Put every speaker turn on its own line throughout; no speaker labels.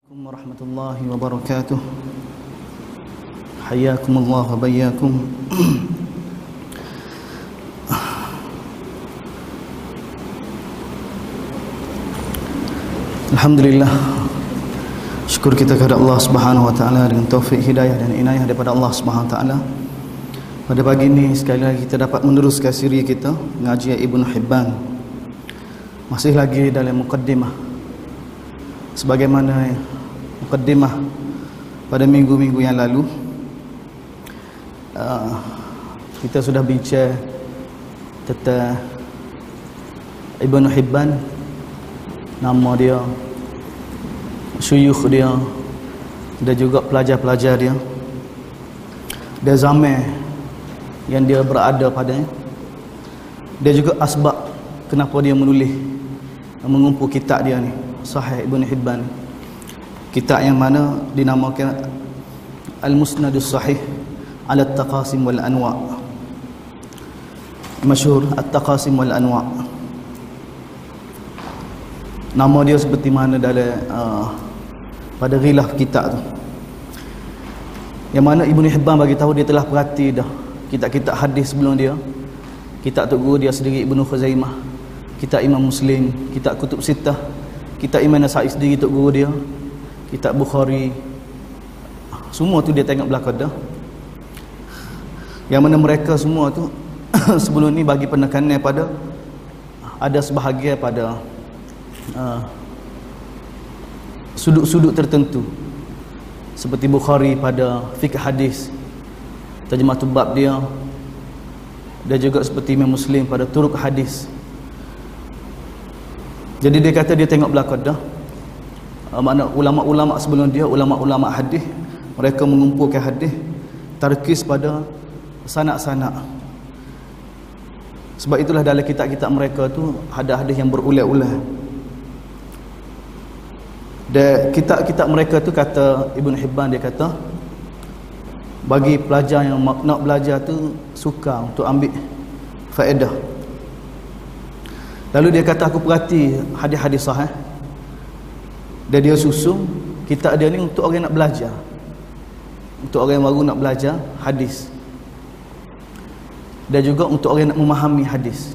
Assalamualaikum warahmatullahi wabarakatuh. Hayyakumullah wa bayyakum. Alhamdulillah, syukur kita kepada Allah Subhanahu wa taala dengan taufik hidayah dan inayah daripada Allah Subhanahu wa taala. Pada pagi ini sekali lagi kita dapat meneruskan siri kita mengaji Ibnu Hibban. Masih lagi dalam mukaddimah, sebagaimana mukaddimah pada minggu-minggu yang lalu. Kita sudah bincang tentang Ibnu Hibban, nama dia, syuyukh dia, dan juga pelajar-pelajar dia, dan zaman yang dia berada padanya, dan juga asbab kenapa dia menulis, mengumpul kitab dia ni, Sahih Ibnu Hibban. Kitab yang mana dinamakan Al-Musnadus Sahih ala At-Taqasim wal Anwa'. Masyhur At-Taqasim wal Anwa'. Nama dia seperti mana dalam pada ghilaf kitab tu. Yang mana Ibnu Hibban bagi tahu dia telah perhati dah kitab-kitab hadis sebelum dia. Kitab tok guru dia sendiri Ibnu Khuzaimah, kitab Imam Muslim, kitab Kutub Sittah, kitab Imam Nasa'i sendiri tok guru dia, kitab Bukhari, semua tu dia tengok belakang dah. Yang mana mereka semua tu sebelum ni bagi penekanan pada ada sebahagian pada sudut-sudut tertentu, seperti Bukhari pada fiqh hadis, terjematul bab dia, dan juga seperti Imam Muslim pada turuk hadis. Jadi dia kata dia tengok belakang dah, makna ulama-ulama sebelum dia, ulama-ulama hadis, mereka mengumpulkan hadis tarkis pada sanak-sanak. Sebab itulah dalam kitab-kitab mereka tu ada hadis yang berulang-ulang. Dan kitab-kitab mereka tu, kata Ibnu Hibban, dia kata bagi pelajar yang nak belajar tu suka untuk ambil faedah. Lalu dia kata, aku perhati hadis-hadis sahih, dan dia susun kitab dia ni untuk orang nak belajar, untuk orang yang baru nak belajar hadis, dan juga untuk orang nak memahami hadis.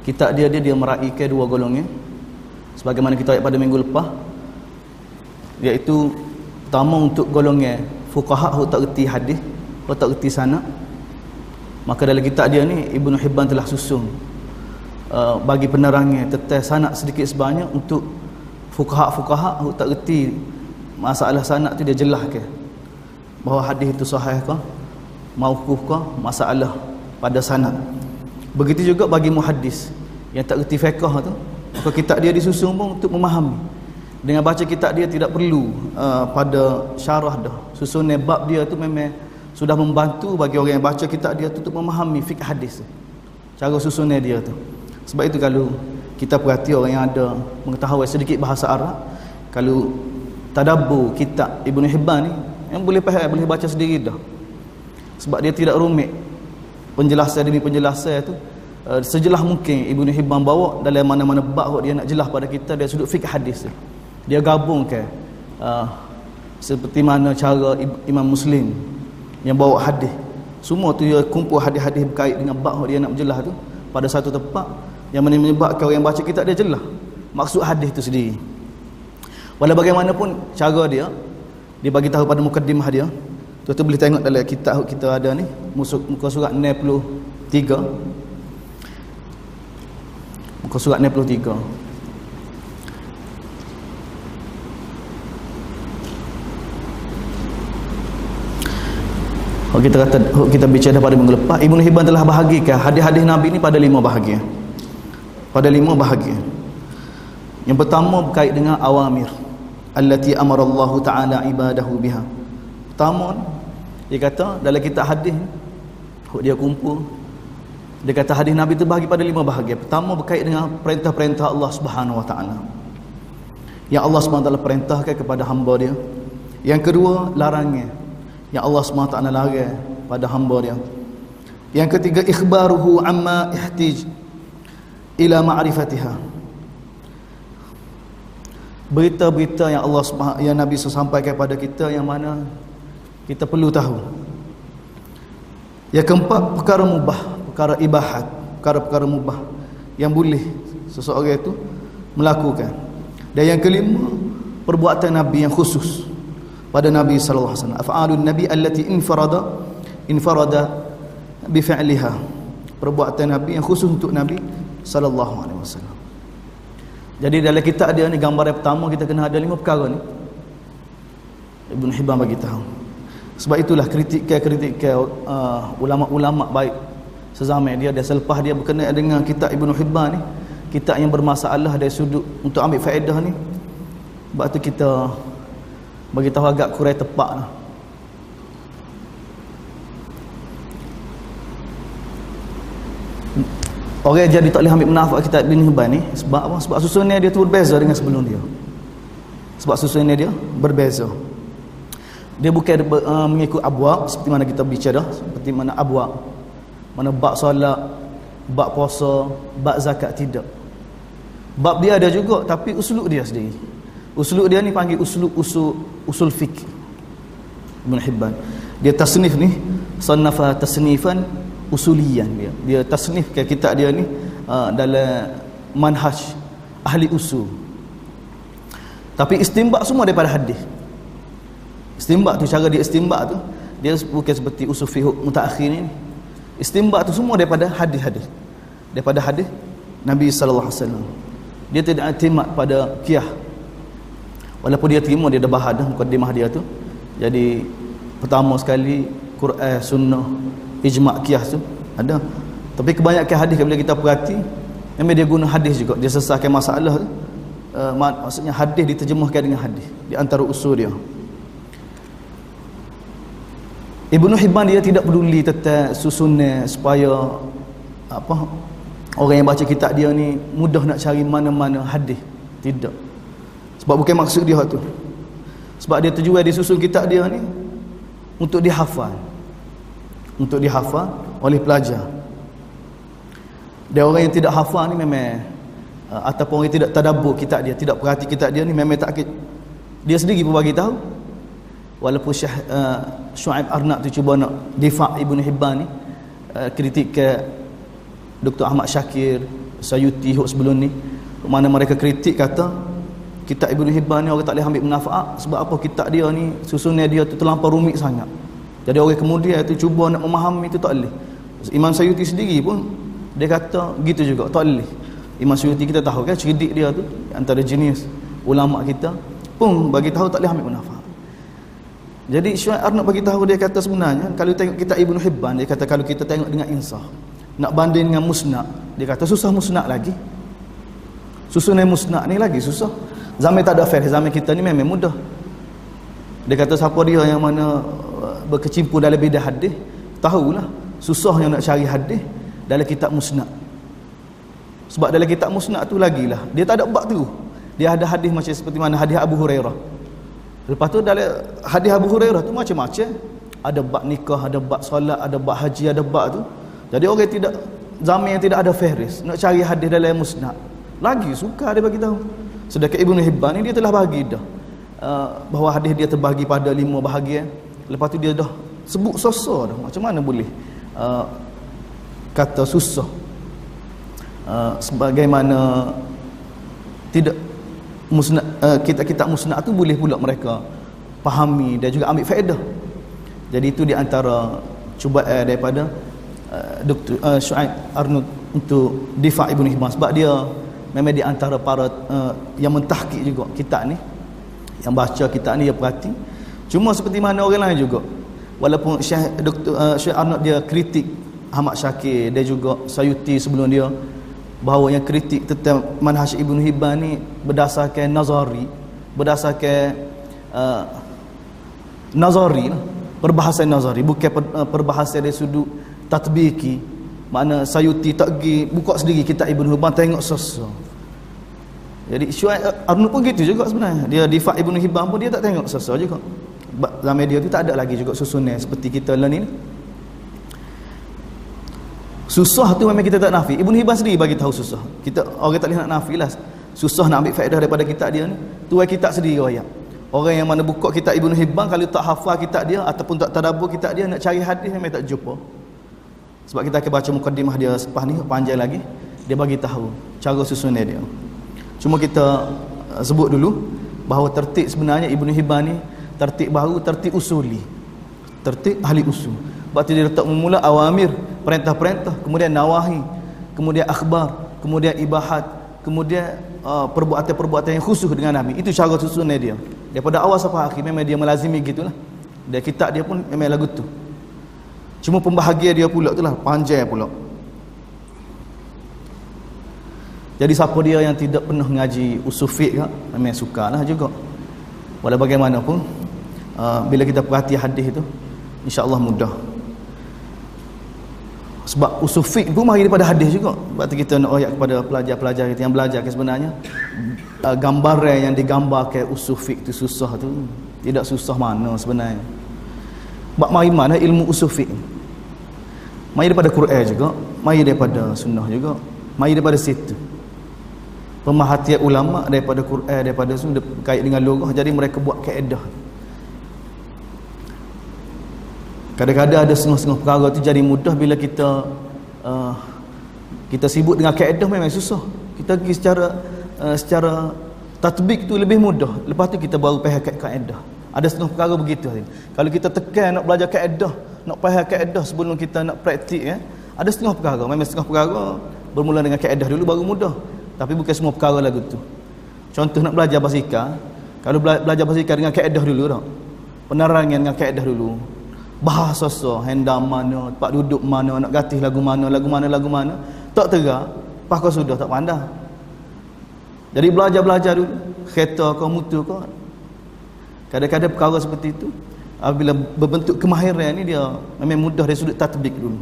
Kitab dia meraihkan dua golongan, sebagaimana kita lihat pada minggu lepas, iaitu pertama untuk golongan fuqaha yang tak reti hadis, yang tak reti sanad. Maka dalam kitab dia ni Ibnu Hibban telah susun bagi penerangan tentang sanad sedikit sebanyak untuk fuqaha yang tak reti masalah sanad tu. Dia jelaskan bahawa hadis itu sahih ke, mauquf ke, masalah pada sanad. Begitu juga bagi muhaddis yang tak reti fiqh tu, maka kitab dia disusun pun untuk memahami. Dengan baca kitab dia tidak perlu pada syarah dah. Susunan bab dia tu memang sudah membantu bagi orang yang baca kitab dia tu untuk memahami fiqh hadis, cara susunan dia tu. Sebab itu kalau kita perhati orang yang ada mengetahui sedikit bahasa Arab, kalau tadabbur kitab Ibnu Hibban ni, yang boleh faham, boleh baca sendiri dah. Sebab dia tidak rumit, penjelasan demi penjelasan tu sejelas mungkin Ibnu Hibban bawa dalam mana-mana bab dia nak jelas pada kita dari sudut fiqh hadis. Dia gabungkan seperti mana cara Imam Muslim yang bawa hadis, semua tu dia kumpul hadis-hadis berkait dengan bab dia nak jelas tu pada satu tempat, yang menyebabkan orang yang baca kitab dia jelas maksud hadis tu sendiri. Walau bagaimanapun cara dia bagi tahu pada mukaddimah dia. Tuan-tuan boleh tengok dalam kitab kita ada ni, muka surat 63. Muka surat 63. Kita bicara pada minggu lepas, Ibnu Hibban telah bahagikan hadis-hadis Nabi ni pada 5 bahagian. Pada 5 bahagian. Yang pertama berkait dengan awamir allati amara Allah Taala ibadahu biha. Pertama dia kata dalam kitab hadis dia kumpul, dia kata hadis Nabi itu bahagi pada 5 bahagian. Pertama berkait dengan perintah-perintah Allah Subhanahu wa taala, yang Allah Subhanahu wa taala perintahkan kepada hamba dia. Yang kedua, larangan yang Allah Subhanahu wa taala larang pada hamba dia. Yang ketiga, ikhbaruhu amma ihtij ila ma'rifatiha. berita-berita yang yang Nabi sampaikan kepada kita, yang mana kita perlu tahu. Yang keempat, perkara mubah, perkara ibahat, perkara-perkara mubah yang boleh seseorang itu melakukan. Dan yang kelima, perbuatan Nabi yang khusus pada Nabi sallallahu alaihi wasallam. Af'alun Nabi allati infarada bi fi'liha. Perbuatan Nabi yang khusus untuk Nabi sallallahu alaihi wasallam. Jadi dalam kitab dia ni, gambar yang pertama kita kena ada 5 perkara ni. Ibn Hibban bagi tahu. Sebab itulah kritikan ulama-ulama baik sezaman dia, dan selepas dia berkenaan dengan kitab Ibn Hibban ni, kitab yang bermasalah dari sudut untuk ambil faedah ni. Sebab tu kita bagi tahu agak kurang tepat lah. Orang jadi tak boleh ambil manfaat kitab Ibn Hibban ni sebab apa? Sebab susunan dia tu berbeza dengan sebelum dia. Sebab susunan dia berbeza. Dia bukan mengikut abwab seperti mana kita bicara, seperti mana abwab, mana bab solat, bab puasa, bab zakat, tidak. Bab dia ada juga, tapi uslub dia sendiri. Uslub dia ni panggil usul fiqh. Ibn Hibban dia tasnif ni, sannafa tasnifan usuliyan. Dia tasnif ke kitab dia ni dalam manhaj ahli usul. Tapi istinbat semua daripada hadis. Istinbat tu, cara dia istinbat tu, dia bukan seperti usul fiqh mutaakhir ni. Istinbat tu semua daripada hadis-hadis, daripada hadis Nabi sallallahu alaihi wasallam. Dia tidak iktimad pada qiyas, walaupun dia terima dia dah bahas dah mukadimah dia tu. Jadi pertama sekali Quran, sunnah, ijma', qiyas tu ada. Tapi kebanyakan hadis bila kita perhati, memang dia guna hadis juga, dia selesaikan masalah tu. Maksudnya hadis diterjemahkan dengan hadis di antara usul dia. Ibn Hibban dia tidak peduli tentang susunan supaya apa, orang yang baca kitab dia ni mudah nak cari mana-mana hadis. Tidak. Sebab bukan maksud dia tu. Sebab dia tujuan disusun kitab dia ni untuk dihafal. Untuk dihafal oleh pelajar. Dan orang yang tidak hafal ni memang ataupun orang yang tidak tadabbur kitab dia, tidak perhati kitab dia ni, memang tak, dia sendiri pun bagi tahu. Walaupun Syuaib Arnab tu cuba nak difak Ibn Hibban ni, kritik ke Dr. Ahmad Syakir, Sayuti sebelum ni, mana mereka kritik kata kitab Ibn Hibban ni orang tak boleh ambil manfaat sebab apa, kitab dia ni susunan dia tu terlampau rumit sangat. Jadi orang kemudian tu cuba nak memahami tu tak boleh. Imam Sayuti sendiri pun dia kata gitu juga, tak boleh. Imam Sayuti kita tahu kan cerdik dia tu, antara jenis ulama kita, pun bagi tahu tak boleh ambil manfaat. Jadi Syuaib Arnab bagi tahu, dia kata sebenarnya kalau tengok kitab Ibn Hibban, dia kata kalau kita tengok dengan insaf, nak banding dengan musnad, dia kata susah musnad lagi. Susunan musnad ni lagi susah. Zaman tak ada fair, zaman kita ni memang mudah. Dia kata siapa dia yang mana berkecimpung dalam bidang hadis, tahulah susahnya nak cari hadis dalam kitab musnad. Sebab dalam kitab musnad tu lagilah dia tak ada bab tu. Dia ada hadis macam seperti mana hadis Abu Hurairah. Lepas tu dalam hadis Abu Hurairah tu macam-macam. Ada bab nikah, ada bab solat, ada bab haji, ada bab tu. Jadi orang tidak, zaman yang tidak ada fahris, nak cari hadis dalam musnad, lagi suka dia bagi tahu. Sedangkan Ibn Hibban ni dia telah bagi dah bahawa hadis dia terbahagi pada 5 bahagian. Lepas tu dia dah sebut susah dah. Macam mana boleh kata susah? Sebagaimana tidak musnad, kitab musnad tu boleh pula mereka fahami dan juga ambil faedah. Jadi itu di antara cubaan daripada Dr. Syuaib Arnab untuk difak Ibn Hibban, sebab dia memang di antara para yang mentahqiq juga kitab ni, yang baca kitab ni dia perhati. Cuma seperti mana orang lain juga, walaupun Dr. Syuaib Arnab dia kritik Ahmad Syakir dan juga Sayuti sebelum dia, bahawa yang kritik tentang manhaj Ibn Hibban ni berdasarkan nazari, berdasarkan nazari lah, perbahasan nazari, bukan perbahasan dari sudut tatbiki. Makna Sayuti tak pergi buka sendiri kitab Ibn Hibban tengok sosok. Jadi Syuaib Arnab pun gitu juga sebenarnya, dia difak Ibn Hibban pun dia tak tengok sosok juga. Zaman dia tu tak ada lagi juga susunan seperti kita lah ni. Susah tu memang kita tak nafi. Ibn Hibban sendiri bagi tahu susah. Kita orang tak boleh nak nafilah susah nak ambil faedah daripada kitab dia ni, tu kitab sendiri riwayat. Orang yang mana buka kitab Ibnu Hibban, kalau tak hafal kitab dia ataupun tak tadabbur kitab dia, nak cari hadis memang tak jumpa. Sebab kita akan baca mukaddimah dia selepas ni, panjang lagi, dia bagi tahu cara susunan dia. Cuma kita sebut dulu bahawa tertib sebenarnya Ibnu Hibban ni tertib baru, tertib usuli, tertib ahli usul. Sebab tu dia letak memula awamir, perintah-perintah, kemudian nawahi, kemudian akhbar, kemudian ibahat, kemudian perbuatan-perbuatan yang khusus dengan Nabi. Itu cara susunan dia. Daripada awal sampai akhir memang dia melazimi gitulah. Dia kitab dia pun memang lagu tu. Cuma pembahagian dia pula itulah panjang pula. Jadi siapa dia yang tidak pernah mengaji usul fiqh memang sukalah juga. Walau bagaimanapun bila kita perhati hadis itu, insya-Allah mudah. Sebab usul fiqh pun mari daripada hadis juga. Sebab tu kita nak ayat kepada pelajar-pelajar kita yang belajar ke sebenarnya gambaran yang digambarkan usul fiqh tu susah tu tidak susah mana sebenarnya. Sebab mari mana ilmu usul fiqh? Mari daripada Quran juga, mari daripada sunnah juga, mari daripada situ. Pemerhatian ulama daripada Quran, daripada sunnah berkait dengan logah, jadi mereka buat kaedah. Kadang-kadang ada setengah-setengah perkara tu jadi mudah bila kita sibuk dengan kaedah memang susah. Kita pergi secara tatbik tu lebih mudah. Lepas tu kita baru faham kaedah. Ada setengah perkara begitu. Kalau kita tekan nak belajar kaedah, nak faham kaedah sebelum kita nak praktik ada setengah perkara. Memang setengah perkara bermula dengan kaedah dulu baru mudah. Tapi bukan semua perkara lagu tu. Contoh nak belajar basikal, kalau belajar basikal dengan kaedah dulu dah. Penerangan dengan kaedah dulu. Bahasa hendam mana, tempat duduk mana, nak gatih lagu mana, tak terang, pakar sudah tak pandai. Jadi belajar dulu, kereta kau, motor kau. Kadang-kadang perkara seperti itu bila berbentuk kemahiran ni dia memang mudah dari sudut tatbik dulu.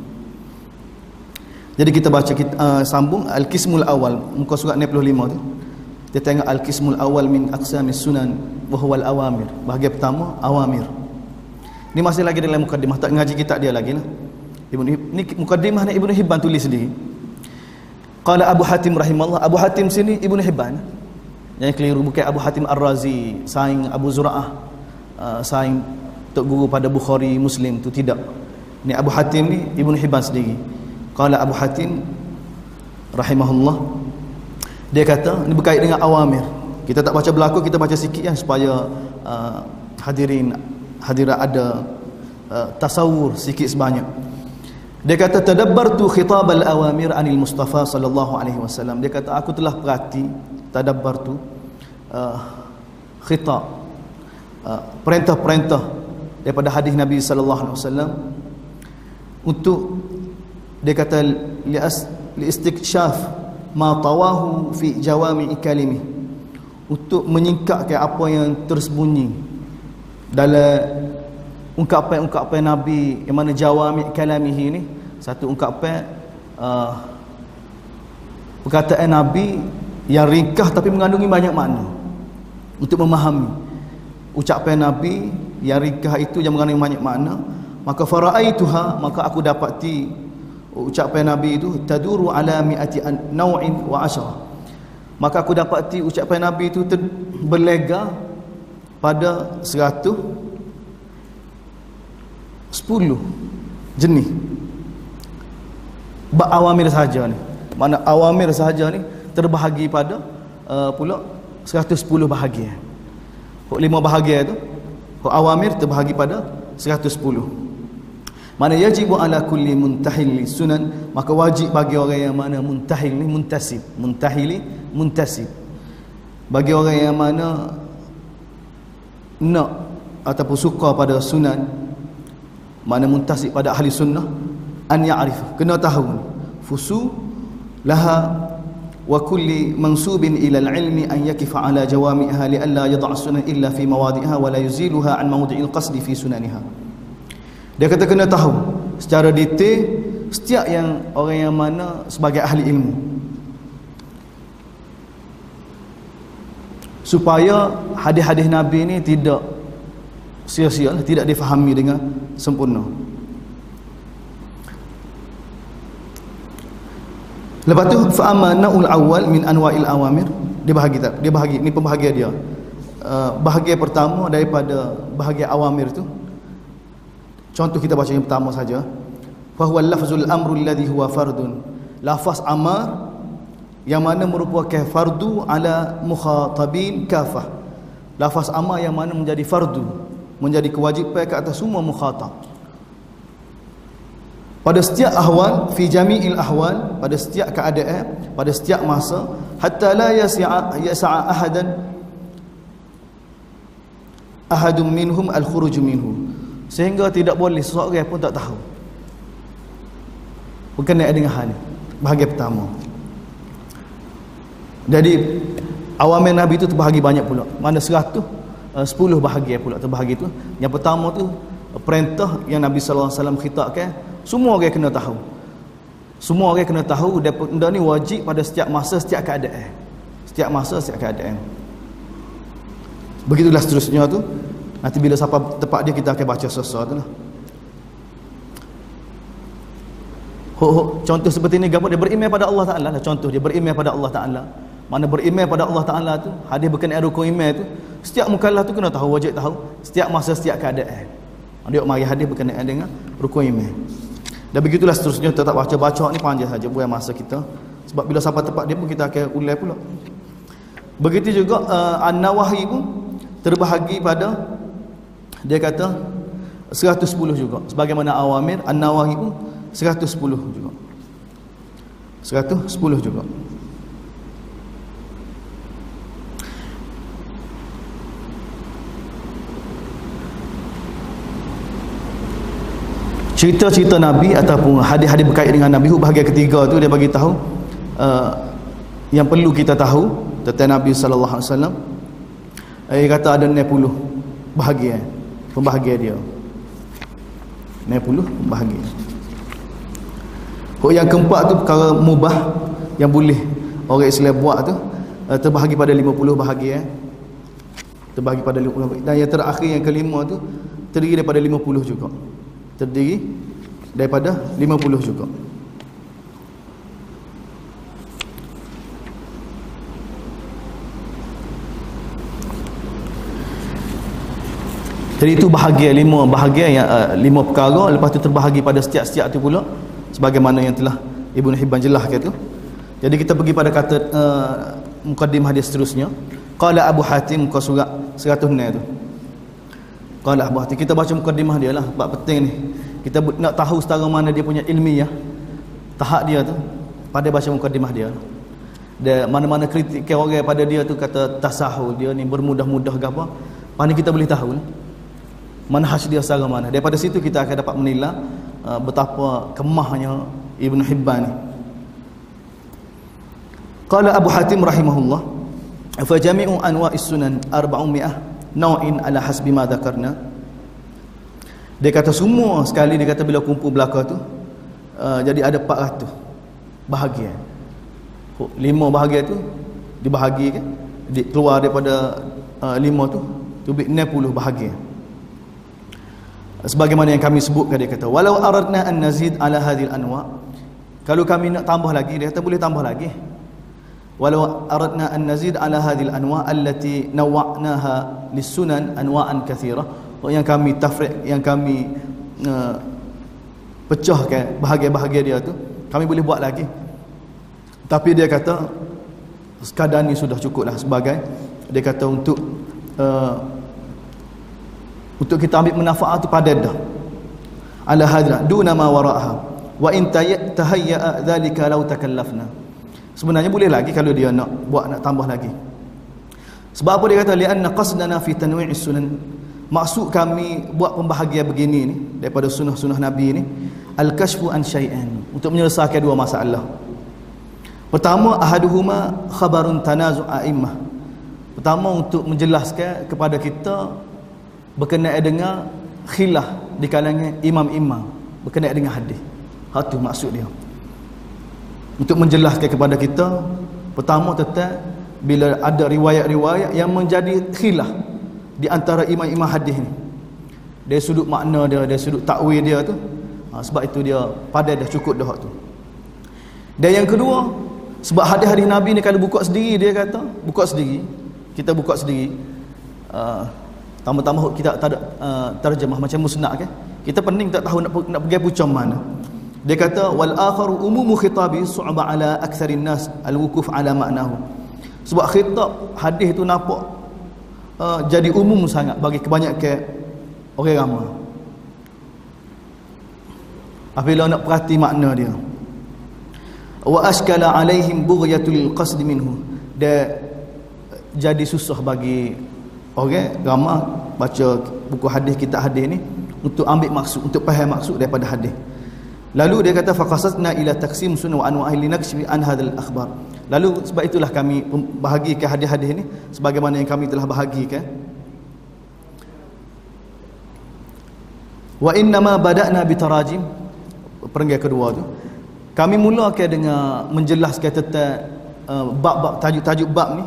Jadi kita baca, sambung Al-Qismul Awal, muka surat 65 tu. Kita tengok Al-Qismul Awal min aqsamis sunan wa huwa al-awamir. Bahagian pertama awamir. Ni masih lagi dalam mukaddimah, tak ngaji kitab dia lagi lah. Ni mukaddimah ni Ibnu Hibban tulis sendiri. Qala Abu Hatim rahimahullah. Abu Hatim sini Ibnu Hibban. Yang keliru, bukan Abu Hatim Ar-Razi, saing Abu Zur'ah, saing tok guru pada Bukhari, Muslim tu tidak. Ni Abu Hatim ni Ibnu Hibban sendiri. Qala Abu Hatim rahimahullah. Dia kata ni berkait dengan awamir. Kita tak baca berlaku, kita baca sikit supaya hadirat ada tasawur sikit sebanyak. Dia kata tadabbartu khitab al-awamir anil Mustafa sallallahu alaihi wasallam. Dia kata aku telah perhati, tadabbartu khitab perintah-perintah daripada hadis Nabi sallallahu alaihi wasallam untuk, dia kata li istikshaf ma tawahu fi jawami'i kalimi, untuk menyingkapkan apa yang tersembunyi dalam ungkapan-ungkapan Nabi yang mana jawami' kalamihi ni, satu ungkapan perkataan Nabi yang ringkas tapi mengandungi banyak makna. Untuk memahami ucapan Nabi yang ringkas itu yang mengandungi banyak makna, maka fara'aituha, maka aku dapati ucapan Nabi itu taduru ala mi'ati naw'in wa asyara. Maka aku dapati ucapan Nabi itu berlega pada 110 jenis awamir sahaja ni. Mana awamir sahaja ni terbahagi pada pula 110 bahagian. 5 bahagian tu awamir terbahagi pada 110. Mana yajibu ala kulli muntahil sunan, maka wajib bagi orang yang mana muntahil ni muntasib, muntahili muntasib, bagi orang yang mana nak ataupun suka pada sunan, mana muntasib pada ahli sunnah, an ya'rif, kena tahu fusu laha wa kulli mansubin ila al-ilmi an yakifa ala jawami'ha li alla yad'a sunan illa fi mawadi'iha wa la yuziluha an mawdi'il qasdi fi sunaniha. Dia kata kena tahu secara detail setiap yang orang yang mana sebagai ahli ilmu, supaya hadis-hadis Nabi ni tidak sia-sia, tidak difahami dengan sempurna. Lepas tu fa amma naul awal min anwa'il awamir, dia bahagi ni pembahagian dia. Bahagian pertama daripada bahagian awamir tu, contoh kita baca yang pertama saja. Fa huwa lafzul amru alladhi huwa fardun, lafaz amar yang mana merupakan fardu ala mukhatabin kafah, lafaz amar yang mana menjadi fardu, menjadi kewajipan ke atas semua mukhatab pada setiap ahwal, fi jami'il ahwal, pada setiap keadaan, pada setiap masa, hatta la yas'a ahadun minhum al-khuruj minhu, sehingga tidak boleh seorang pun tak tahu berkenaan dengan hal ni. Bahagian pertama. Jadi awamir Nabi itu terbahagi banyak pula. Mana 10 bahagian pula terbahagi tu. Yang pertama tu perintah yang Nabi sallallahu alaihi wasallam khitabkan, semua orang kena tahu. Semua orang kena tahu, dan benda ni wajib pada setiap masa, setiap keadaan. Setiap masa, setiap keadaan. Begitulah seterusnya tu. Nanti bila sampai tempat dia kita akan baca sesa tu lah. Contoh seperti ni, dia beriman pada Allah Ta'ala lah. Contoh dia beriman pada Allah Ta'ala. Mana beriman pada Allah Ta'ala tu, hadis berkenaan rukun iman tu, setiap mukallaf tu kena tahu, wajib tahu, setiap masa, setiap keadaan. Dia mari hadis berkenaan dengan rukun iman. Dan begitulah seterusnya, tetap baca ni panjang saja buang masa kita. Sebab bila sampai tempat dia pun kita akan ulai pula. Begitu juga An-Nawawi pun terbahagi pada, dia kata 110 juga. Sebagaimana awamir, An-Nawawi pun 110 juga. 110 juga. Cerita-cerita Nabi ataupun hadis-hadis berkait dengan Nabi, bahagian ketiga tu dia bagi tahu yang perlu kita tahu tentang Nabi sallallahu alaihi wasallam. Dia kata ada 60 bahagian pembahagian dia. 60 bahagian. Yang keempat tu perkara mubah yang boleh orang Islam buat tu, terbahagi pada 50 bahagian. Terbahagi pada 50. Dan yang terakhir yang kelima tu terdiri daripada 50 juga. Terdiri daripada 50 juga. Jadi itu bahagian 5 bahagian yang 5 perkara, lepas tu terbahagi pada setiap-setiap tu pula sebagaimana yang telah Ibnu Hibban jelaskan tu. Jadi kita pergi pada kata mukaddimah hadis seterusnya. Qala Abu Hatim, muka surat 106 tu. Qala Abu Hatim, kita baca mukaddimah dia lah, sebab penting ni. Kita nak tahu setara mana dia punya ilmiah, tahap dia tu, pada baca mukaddimah dia. Dia mana-mana kritik orang pada dia tu kata tasahul, dia ni bermudah-mudah ke apa, mana kita boleh tahu manhaj dia setara mana. Daripada situ kita akan dapat menilai betapa kemahnya Ibnu Hibban ni. Qala Abu Hatim rahimahullah, fa jami'u anwa'is sunan 400 naw'in ala hasbi ma dzakarna. Dia kata semua sekali, dia kata bila kumpul belaka tu jadi ada 400 bahagian. 5 bahagian tu dibahagi kan, keluar daripada 5 tu 60 bahagian. Sebagaimana yang kami sebutkan, dia kata walau aradna an nazid ala hadhil anwa', kalau kami nak tambah lagi, dia kata boleh tambah lagi. Walau aradna an nazid ala hadhil anwa' allati nawwa'naha lis-sunan anwa'an katsira, yang kami tafriq, yang kami pecahkan bahagian-bahagian dia tu, kami boleh buat lagi. Tapi dia kata sekadar ni sudah cukup lah sebagai, dia kata untuk kita ambil manfaat tu pada dah ala hadra duna ma wara'aha wa in tahayya dhalika law takallafna. Sebenarnya boleh lagi kalau dia nak buat, nak tambah lagi. Sebab apa dia kata li'anna qasdana fi tanwi'is sunan, maksud kami buat pembahagian begini ni daripada sunnah-sunnah Nabi ni, al-kashfu an syai'an, untuk menyelesaikan 2 masalah. Pertama, ahaduhuma khabarun tanazu' a'immah. Pertama, untuk menjelaskan kepada kita berkenaan dengan khilaf di kalangan imam-imam berkenaan dengan hadis. Itu maksud dia. Untuk menjelaskan kepada kita, pertama tentang bila ada riwayat-riwayat yang menjadi khilaf di antara imam-imam hadis ni, dari sudut makna dia, dari sudut takwil dia tu, sebab itu dia pada dah cukup dah tu. Dan yang kedua, Sebab hadis-hadis Nabi ni kalau buka sendiri, dia kata buka sendiri, kita buka sendiri, tambah-tambah kita tak ada terjemah macam musnad kan, kita pening tak tahu nak pergi pucang mana. Dia kata wal akharu umumu khitabi su'ba ala aktsarin nas al-wuquf ala ma'nahu. Sebab khitab hadis tu nampak jadi umum sangat bagi kebanyakan orang ramai. Apabila nak perhati makna dia. Wa askala alaihim bughyatul qasd minhu. Dia jadi susah bagi orang ramai baca buku hadis, kitab hadis ni untuk ambil maksud, untuk faham maksud daripada hadis. Lalu dia kata faqasatna ila taqsim sunnah wa anwa'i linakshi an hadzal akhbar. Lalu sebab itulah kami bahagikan hadis-hadis ini sebagaimana yang kami telah bahagikan. Wa innama bada'na bitarajim, perenggan kedua tu kami mulakan dengan menjelaskan tentang bab-bab, tajuk-tajuk bab ni.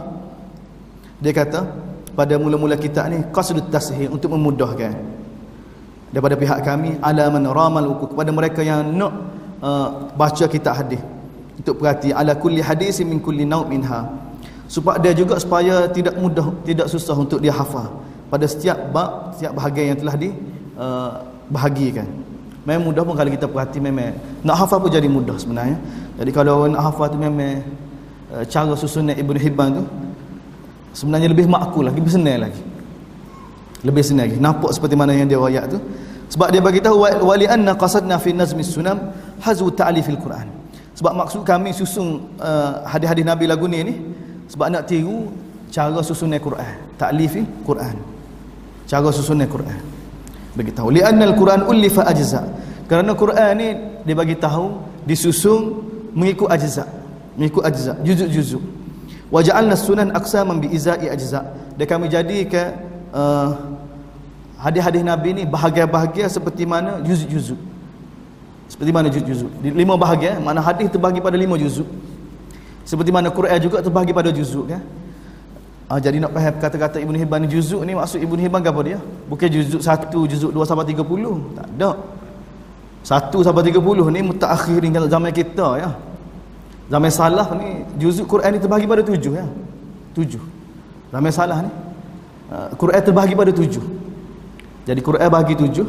Dia kata pada mula-mula kitab ni qasdut tashih, untuk memudahkan daripada pihak kami ala man ramal wuquf, kepada mereka yang nak baca kitab hadis, untuk perhati ala kulli hadis min kulli naw minha, supaya dia juga supaya tidak mudah, tidak susah untuk dia hafal pada setiap bab, setiap bahagian yang telah dibahagikan. Memang mudah pun kalau kita perhati, memang nak hafal pun jadi mudah sebenarnya. Jadi kalau nak hafal tu memang cara susunan Ibn Hibban tu sebenarnya lebih makul lagi, lebih senang lagi. Lebih senang lagi. Nampak seperti mana yang dia riwayat tu. Sebab dia bagi tahu wali anna qasadna fi nazmi sunam hazu ta'lifil Quran. Sebab maksud kami susun hadis-hadis Nabi lagu ni sebab nak tiru cara susunan Quran, ta'lifil Quran. Cara susunan Quran. Bagi tahu li anna al-Quran ulifa ajza. Kerana Quran ni dia bagi tahu disusun mengikut ajza, mengikut ajza, juzuk-juzuk. Wa ja'alna sunan aqsaman bi izai ajza. Dan kami jadikan hadis-hadis Nabi ni bahagian-bahagian seperti mana juzuk-juzuk. Seperti mana juzuk-juzuk. 5 bahagian, mana hadis terbahagi pada 5 juzuk. Seperti mana Quran juga terbahagi pada juzuk kan. Jadi nak faham kata-kata Ibn Hibban ni juzuk ni, maksud Ibn Hibban apa dia? Bukan juzuk 1, juzuk 2 sampai 30. Tak ada. 1 sampai 30 ni mutaakhirin zaman kita ya. Zaman salaf ni juzuk Quran ni terbahagi pada 7 ya. 7. Zaman salaf ni Quran terbahagi pada 7. Jadi Quran bahagi 7,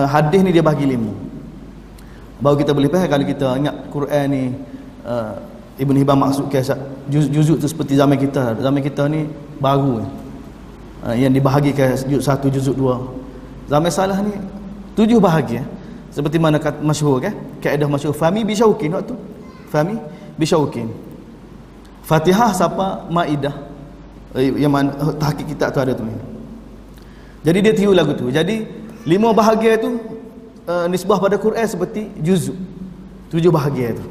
hadis ni dia bahagi 5. Baru kita boleh faham kalau kita ingat Quran ni Ibn Hibban maksudkan juzuk tu seperti zaman kita. Zaman kita ni baru yang dibahagikan juzuk 1, juzuk 2. Zaman salah ni 7 bahagian. Seperti mana masyhur kan? Kaedah masyhur fahmi bi syauqin, waktu fahmi bi syauqin. Fatihah sampai Maidah. Yang mana tahqiq kitab tu ada tu. Jadi dia tiru lagu tu. Jadi 5 bahagian tu nisbah pada Quran seperti juzuk. 7 bahagian tu.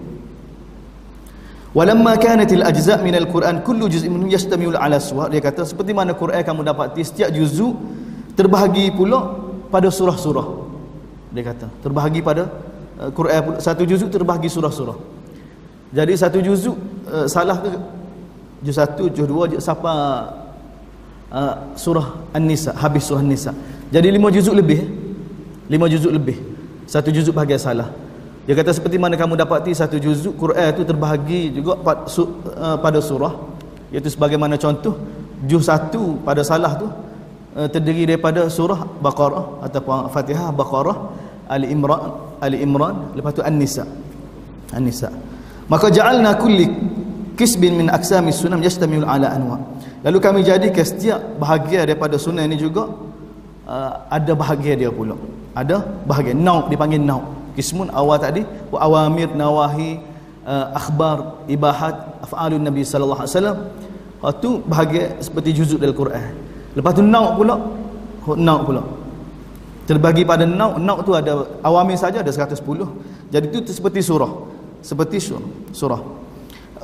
Walamma kanatil ajza' minal Quran kullu juz'in minhu yastamilu ala suwar. Dia kata seperti mana Quran kamu dapati setiap juzuk terbahagi pula pada surah-surah. Dia kata terbahagi pada Quran, satu juzuk terbahagi surah-surah. Jadi satu juzuk salah tu juz 1, juz 2 sampai surah An-Nisa, habis surah An-Nisa. Jadi 5 juzuk lebih. 5 juzuk lebih. Satu juzuk bahagian salah. Dia kata seperti mana kamu dapati satu juzuk Quran itu terbahagi juga pada surah, iaitu sebagaimana contoh juz 1 pada salah tu terdiri daripada surah Baqarah ataupun Fatihah, Baqarah, Ali Imran, lepas tu An-Nisa. Maka ja'alna kulli kisbin min aqsamis sunnah yastamilu ala anwa. Lalu kami jadikan setiap bahagian daripada sunnah ini juga ada bahagian dia pula. Ada bahagian nau, dipanggil nau. Kismun awal tadi wa awamir, nawahi, akhbar, ibahat, af'alun Nabi sallallahu alaihi wasallam. Itu bahagian seperti juzuk dalam Quran. Lepas tu nau pula. Terbagi pada nau tu ada awamir saja ada 110. Jadi itu seperti surah. Seperti surah.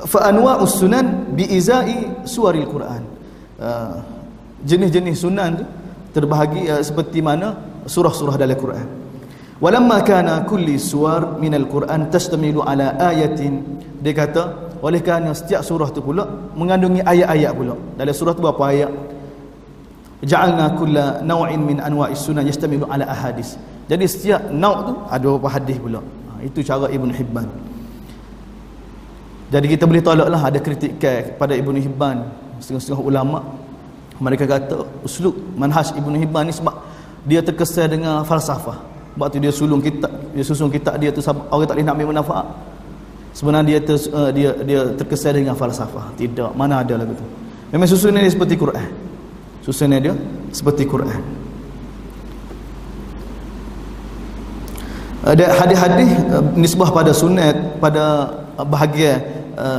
Fa anwa'us sunan bi izai suwaril Quran. Jenis-jenis sunan tu terbahagi seperti mana surah-surah dalam Quran. Walamma kana kulli suwar minal Quran tastamilu ala ayatin. Dia kata oleh kerana setiap surah tu pula mengandungi ayat-ayat pula. Dalam surah tu berapa ayat? Ja'alna kulla naw'in min anwa'is sunan yastamilu ala ahadis. Jadi setiap naw' tu ada beberapa hadis pula. Itu cara Ibn Hibban. Jadi kita boleh tolaklah ada kritikan kepada Ibnu Hibban. Setengah-setengah ulama mereka kata uslub manhaj Ibnu Hibban ni sebab dia terkesan dengan falsafah. Sebab tu dia susun kitab dia tu orang tak boleh nak ambil manfaat. Sebenarnya dia terkesan dengan falsafah. Tidak, mana ada lagu tu. Memang susunan dia seperti Quran. Susunan dia seperti Quran. Ada hadis-hadis nisbah pada sunat, pada bahagian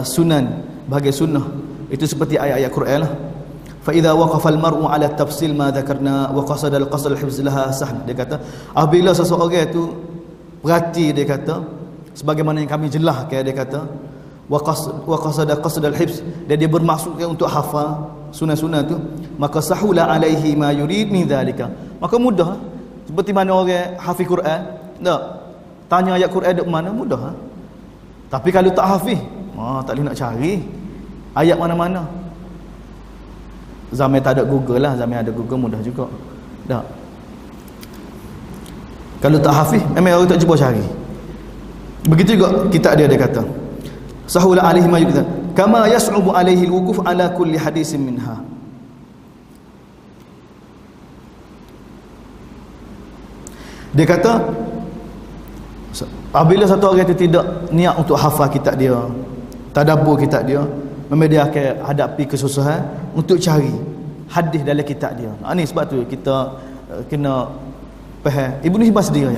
sunan, bahagian sunnah. Itu seperti ayat-ayat Quran lah. Fa idza waqafa al-mar'u 'ala tafsil ma dhakarna wa qasada al-qasd al-hifz laha sahl. Dia kata, apabila seseorang tu perhati, dia kata, sebagaimana yang kami jelaskan, dia kata, wa qasada qasd al-hifz, dia bermaksudkan untuk hafal sunat-sunat tu, maka sahula alaihi ma yurid min dhalika. Maka mudah. Seperti mana orang hafiz Quran, tak tanya ayat Quran dekat mana, mudah. Tapi kalau tak hafiz, tak boleh nak cari ayat mana-mana. Zaman tak ada Google lah, zaman ada Google mudah juga. Tak. Kalau tak hafiz, memang orang tak cuba cari. Begitu juga kitab dia kata, sahula alaihi ma yurid kama yas'ubu alaihi al-wuquf ala kulli hadisin minha. Dia kata apabila satu orang itu tidak niat untuk hafal kitab dia, tadabbur kitab dia, memang dia akan hadapi kesusahan untuk cari hadis dalam kitab dia. Ini sebab tu kita kena faham. Ibnu Hibban sendiri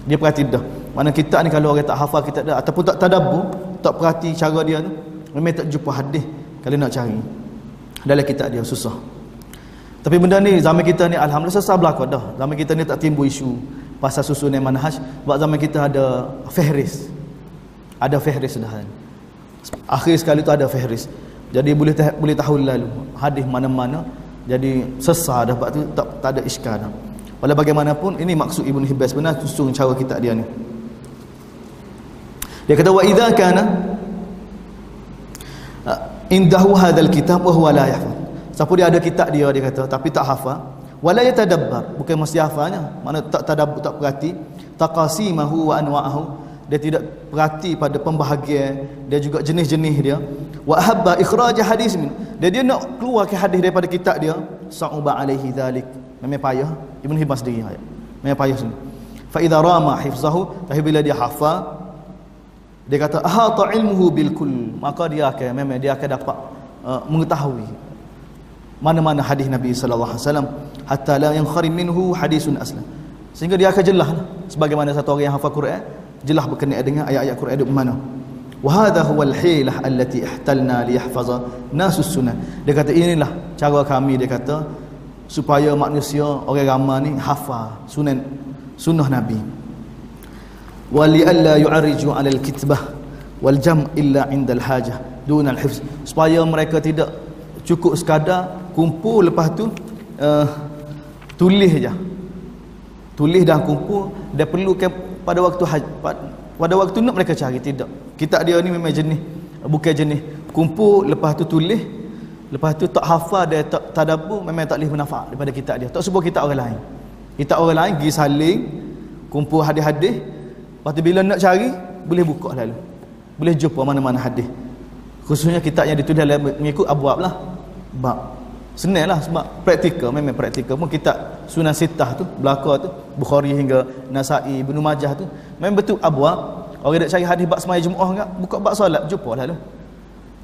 dia perhati dah. Mana kitab ni kalau orang tak hafal kitab dia ataupun tak tadabbur, tak perhati cara dia tu, memang tak jumpa hadis kalau nak cari dalam kitab dia, susah. Tapi benda ni zaman kita ni alhamdulillah sesat belaka dah. Zaman kita ni tak timbul isu pasal susunan manhaj. Sebab zaman kita ada fihris. Ada fihris dah. Akhir sekali tu ada fihris. Jadi boleh tahu lalu hadis mana-mana. Jadi sesat dah, sebab tu tak ada iskal dah. Walau bagaimanapun ini maksud Ibnu Hibban sebenarnya susun cara kitab dia ni. Dia kata wa idza kana indahu hadzal kitab wa huwa la yahfaz. Siapa dia ada kitab dia kata tapi tak hafal, wala yatadabbar, bukan mesti hafalnya, mana tak tadabbur, tak perhati, taqasimahu wa anwa'ahu, dia tidak perhati pada pembahagian dia juga jenis-jenis dia, wa ahabba ikhraj hadis min, dia nak keluarkan hadis daripada kitab dia, sa'uba alaihi dzalik, memang payah. Ibnu Hibban sendiri memang payah sendiri. Fa idza rama hifzahu, tapi bila dia hafal, dia kata ahata ilmuhu bil kull, maka dia akan dapat mengetahui mana-mana hadis Nabi sallallahu alaihi wasallam, hatta la yankharim minhu hadisun aslan, sehingga dia akan jelas sebagaimana satu orang yang hafal Quran jelas berkenaan dengan ayat-ayat Quran di mana. Wa hadha huwa al-hilah allati ihtalna li yahfaza nasus sunan. Dia kata inilah cara kami, dia kata supaya manusia orang ramai ni hafal sunnah Nabi. Wa li alla yu'arriju 'ala al-kitbah wal jam' illa 'inda al-hajah dun al-hifz, supaya mereka tidak cukup sekadar kumpul lepas tu tulis je. Tulis dan kumpul, dia perlukan pada waktu pada waktu nak mereka cari, tidak. Kitab dia ni memang jenis, bukan jenis kumpul lepas tu tulis, lepas tu tak hafal, dia tak tadabbur, memang tak boleh bermanfaat daripada kitab dia. Tak sebut kitab orang lain. Kitab orang lain pergi saling kumpul hadis-hadis, lepas tu bila nak cari boleh buka lalu, boleh jumpa mana-mana hadis. Khususnya kitab yang ditulis dalam mengikut abwab lah, bab. Senang lah sebab praktikal, memang praktikal pun kitab Sunan Sittah tu, belakang tu, Bukhari hingga Nasa'i, Ibnu Majah tu, memang betul abwab. Orang nak cari hadis bab semaya Jumaat enggak, buka bab solat, jumpa lalu.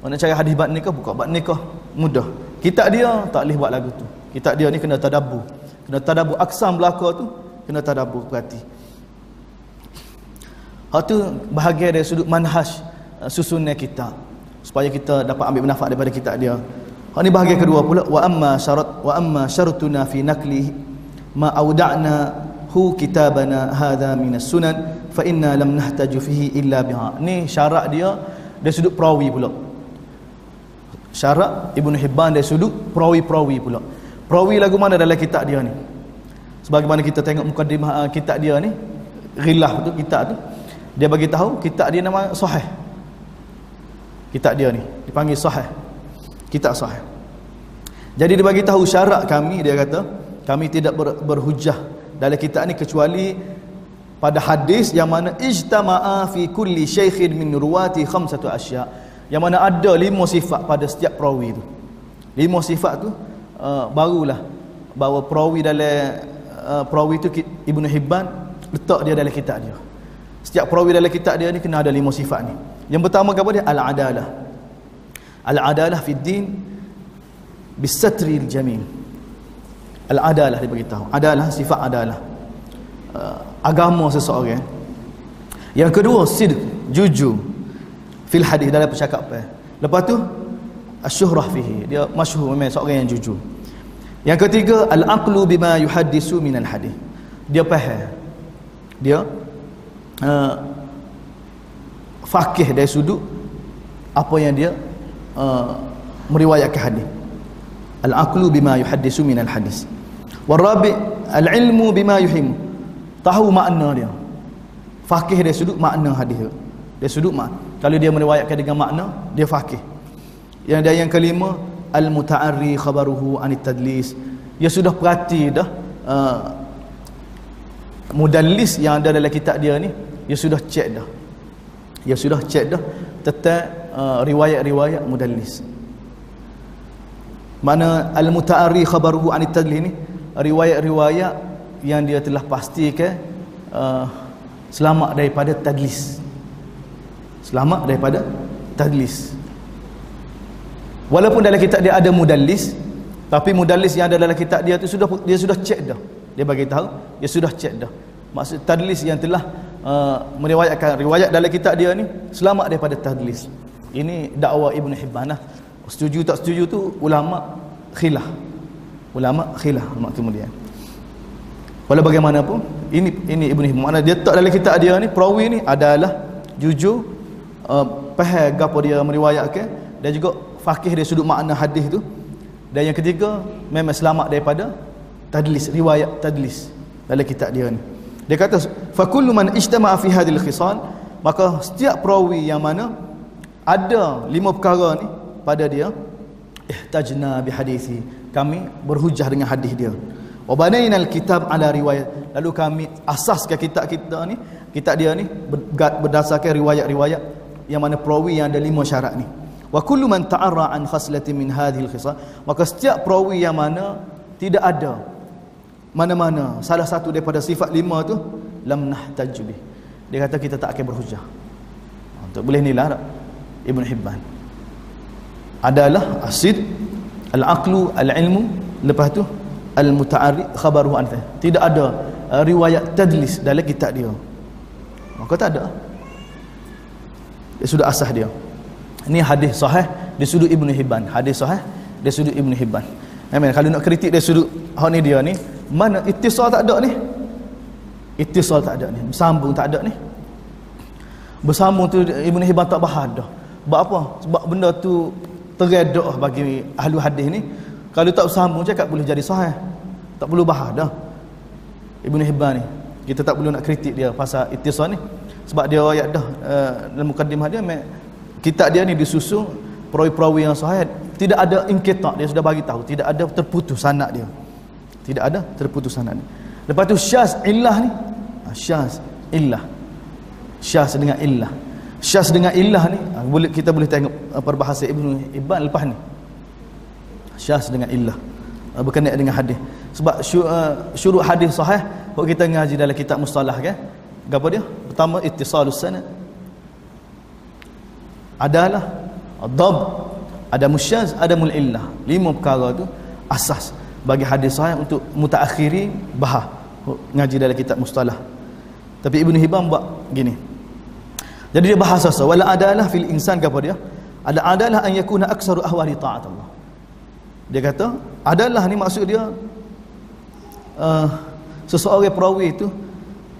Orang nak cari hadis bab nikah, buka bab nikah, mudah. Kitab dia tak boleh buat lagu tu. Kitab dia ni kena tadabbur. Kena tadabbur aksam belakang tu, kena tadabbur, perhati. Hak tu bahagian dari sudut manhaj susunan kitab, supaya kita dapat ambil manfaat daripada kitab dia. Ini bahagian kedua pula, wa amma syartuna fi nakli ma auda'na hu kitabana hadha minas sunan fa inna lam nahtaju fihi illa biha. Ni syarat dia dari sudut perawi pula. Syarat Ibnu Hibban dari sudut perawi-perawi pula. Perawi lagu mana dalam kitab dia ni? Sebagaimana kita tengok mukadimah kitab dia ni, Ghilah tu kitab tu, dia bagi tahu kitab dia nama sahih. Kitab dia ni dipanggil sahih. Kitab sahih. Jadi dia bagi tahu syarat kami, dia kata kami tidak berhujjah dalam kitab ni kecuali pada hadis yang mana ijtama'a fi kulli syaikhin min ruwati khamsatu asya'. yang mana ada 5 sifat pada setiap perawi tu. 5 sifat tu barulah bahawa perawi dalam perawi tu Ibnu Hibban letak dia dalam kitab dia. Setiap perawi dalam kitab dia ni kena ada 5 sifat ni. Yang pertama apa dia? Al-adalah. Al-adalah fi din bisatri al-jamil. Al-adalah dia beritahu. Adalah sifat adalah agama seseorang. Yang kedua sidq, jujur fil hadis dalam percakapan. Lepas tu asyuhrah fihi, dia masyhur memang seorang yang jujur. Yang ketiga al-aqlu bima yuhaddisu minal hadis. Dia faham. Dia fakih dari sudut apa yang dia meriwayatkan hadis. Al-aqlu bima yuhaddisu minal hadis. Warabi al-ilmu bima yuhim. Tahu makna dia. Fakih dari sudut makna hadis. Dari sudut makna. Kalau dia meriwayatkan dengan makna, dia fakih. Yang kelima al-muta'arri khabaruhu anit tadlis. Dia sudah perhati dah mudallis yang ada dalam kitab dia ni, dia sudah cek dah. Dia sudah cek dah tentang riwayat-riwayat mudallis. Mana al-muta'arri khabaruhu anit tadlis ni, riwayat-riwayat yang dia telah pastikan selamat daripada tadlis. Selamat daripada tadlis. Walaupun dalam kitab dia ada mudallis, tapi mudallis yang ada dalam kitab dia tu dia sudah cek dah. Dia bagi tahu dia sudah cek dah. Maksud tadlis yang telah meriwayatkan riwayat dalam kitab dia ni selamat daripada tadlis. Ini dakwah Ibnu Hibban lah. Setuju tak setuju tu ulama khilaf. Ulama kemudian. Walau bagaimanapun ini Ibnu Hibban, mana dia tak dalam kitab dia ni perawi ni adalah jujur, faham apa dia meriwayatkan, dan juga fakih dari sudut makna hadis tu. Dan yang ketiga memang selamat daripada tadlis, riwayat tadlis dalam kitab dia ni. Dia kata fa kullu man ijtama'a fi hadhil khisal, maka setiap perawi yang mana ada 5 perkara ni pada dia, ihtajna bi hadisi, kami berhujah dengan hadis dia. Wa banainal kitab ala riwayat, lalu kami asaskan kitab kita ni, kitab dia ni berdasarkan riwayat-riwayat yang mana perawi yang ada 5 syarat ni. Wa kullu man ta'arra an khaslatin min hadhil khisal, maka setiap perawi yang mana tidak ada mana-mana salah satu daripada sifat 5 tu, lam nahtaj bih, dia kata kita tak akan berhujah. Untuk boleh nilai tak Ibn Hibban adalah asid, al-aqlu, al-ilmu, lepas tu al-muta'arri khabaruhu anfa. Tidak ada riwayat tadlis dalam kitab dia, maka tak ada. Dia sudah asah dia. Ini hadis sahih dari sudut Ibnu Hibban. Hadis sahih dari sudut Ibnu Hibban. Amin. Kalau nak kritik dari sudut ni dia ni, mana ittisal tak ada ni? Ittisal tak ada ni. Bersambung tak ada ni. Bersambung tu Ibnu Hibban tak bahas dah. Sebab apa? Sebab benda tu teredah bagi ahli hadis ni. Kalau tak bersambung cakap boleh jadi sahih. Tak perlu bahas dah. Ibnu Hibban ni, kita tak perlu nak kritik dia pasal ittisal ni. Sebab dia ayat dah dalam mukaddimah dia, kitab dia ni disusun perawi-perawi yang sahih, tidak ada inqita', dia sudah bagi tahu tidak ada terputus sanad dia. Tidak ada terputus sanad. Lepas tu syaz illah ni, syaz illah. Syaz dengan illah. Syaz dengan illah ni kita boleh tengok perbahasan Ibnu Hibban lepas ni. Syaz dengan illah berkenaan dengan hadis. Sebab syurut hadis sahih kalau kita ngaji dalam kitab mustalah kan, apa dia? Pertama ittisalus sanad, adalah ad-dab, ada musyaz, ada mulillah. 5 perkara tu asas bagi hadis sahih untuk mutaakhiri bahas ngaji dalam kitab mustalah. Tapi Ibnu Hibban buat gini. Jadi dia bahas asal wala adalah fil insan, apa dia? Ada adalah an yakuna aksaru ahwali ta'at Allah. Dia kata adalah ni maksud dia seseorang perawi itu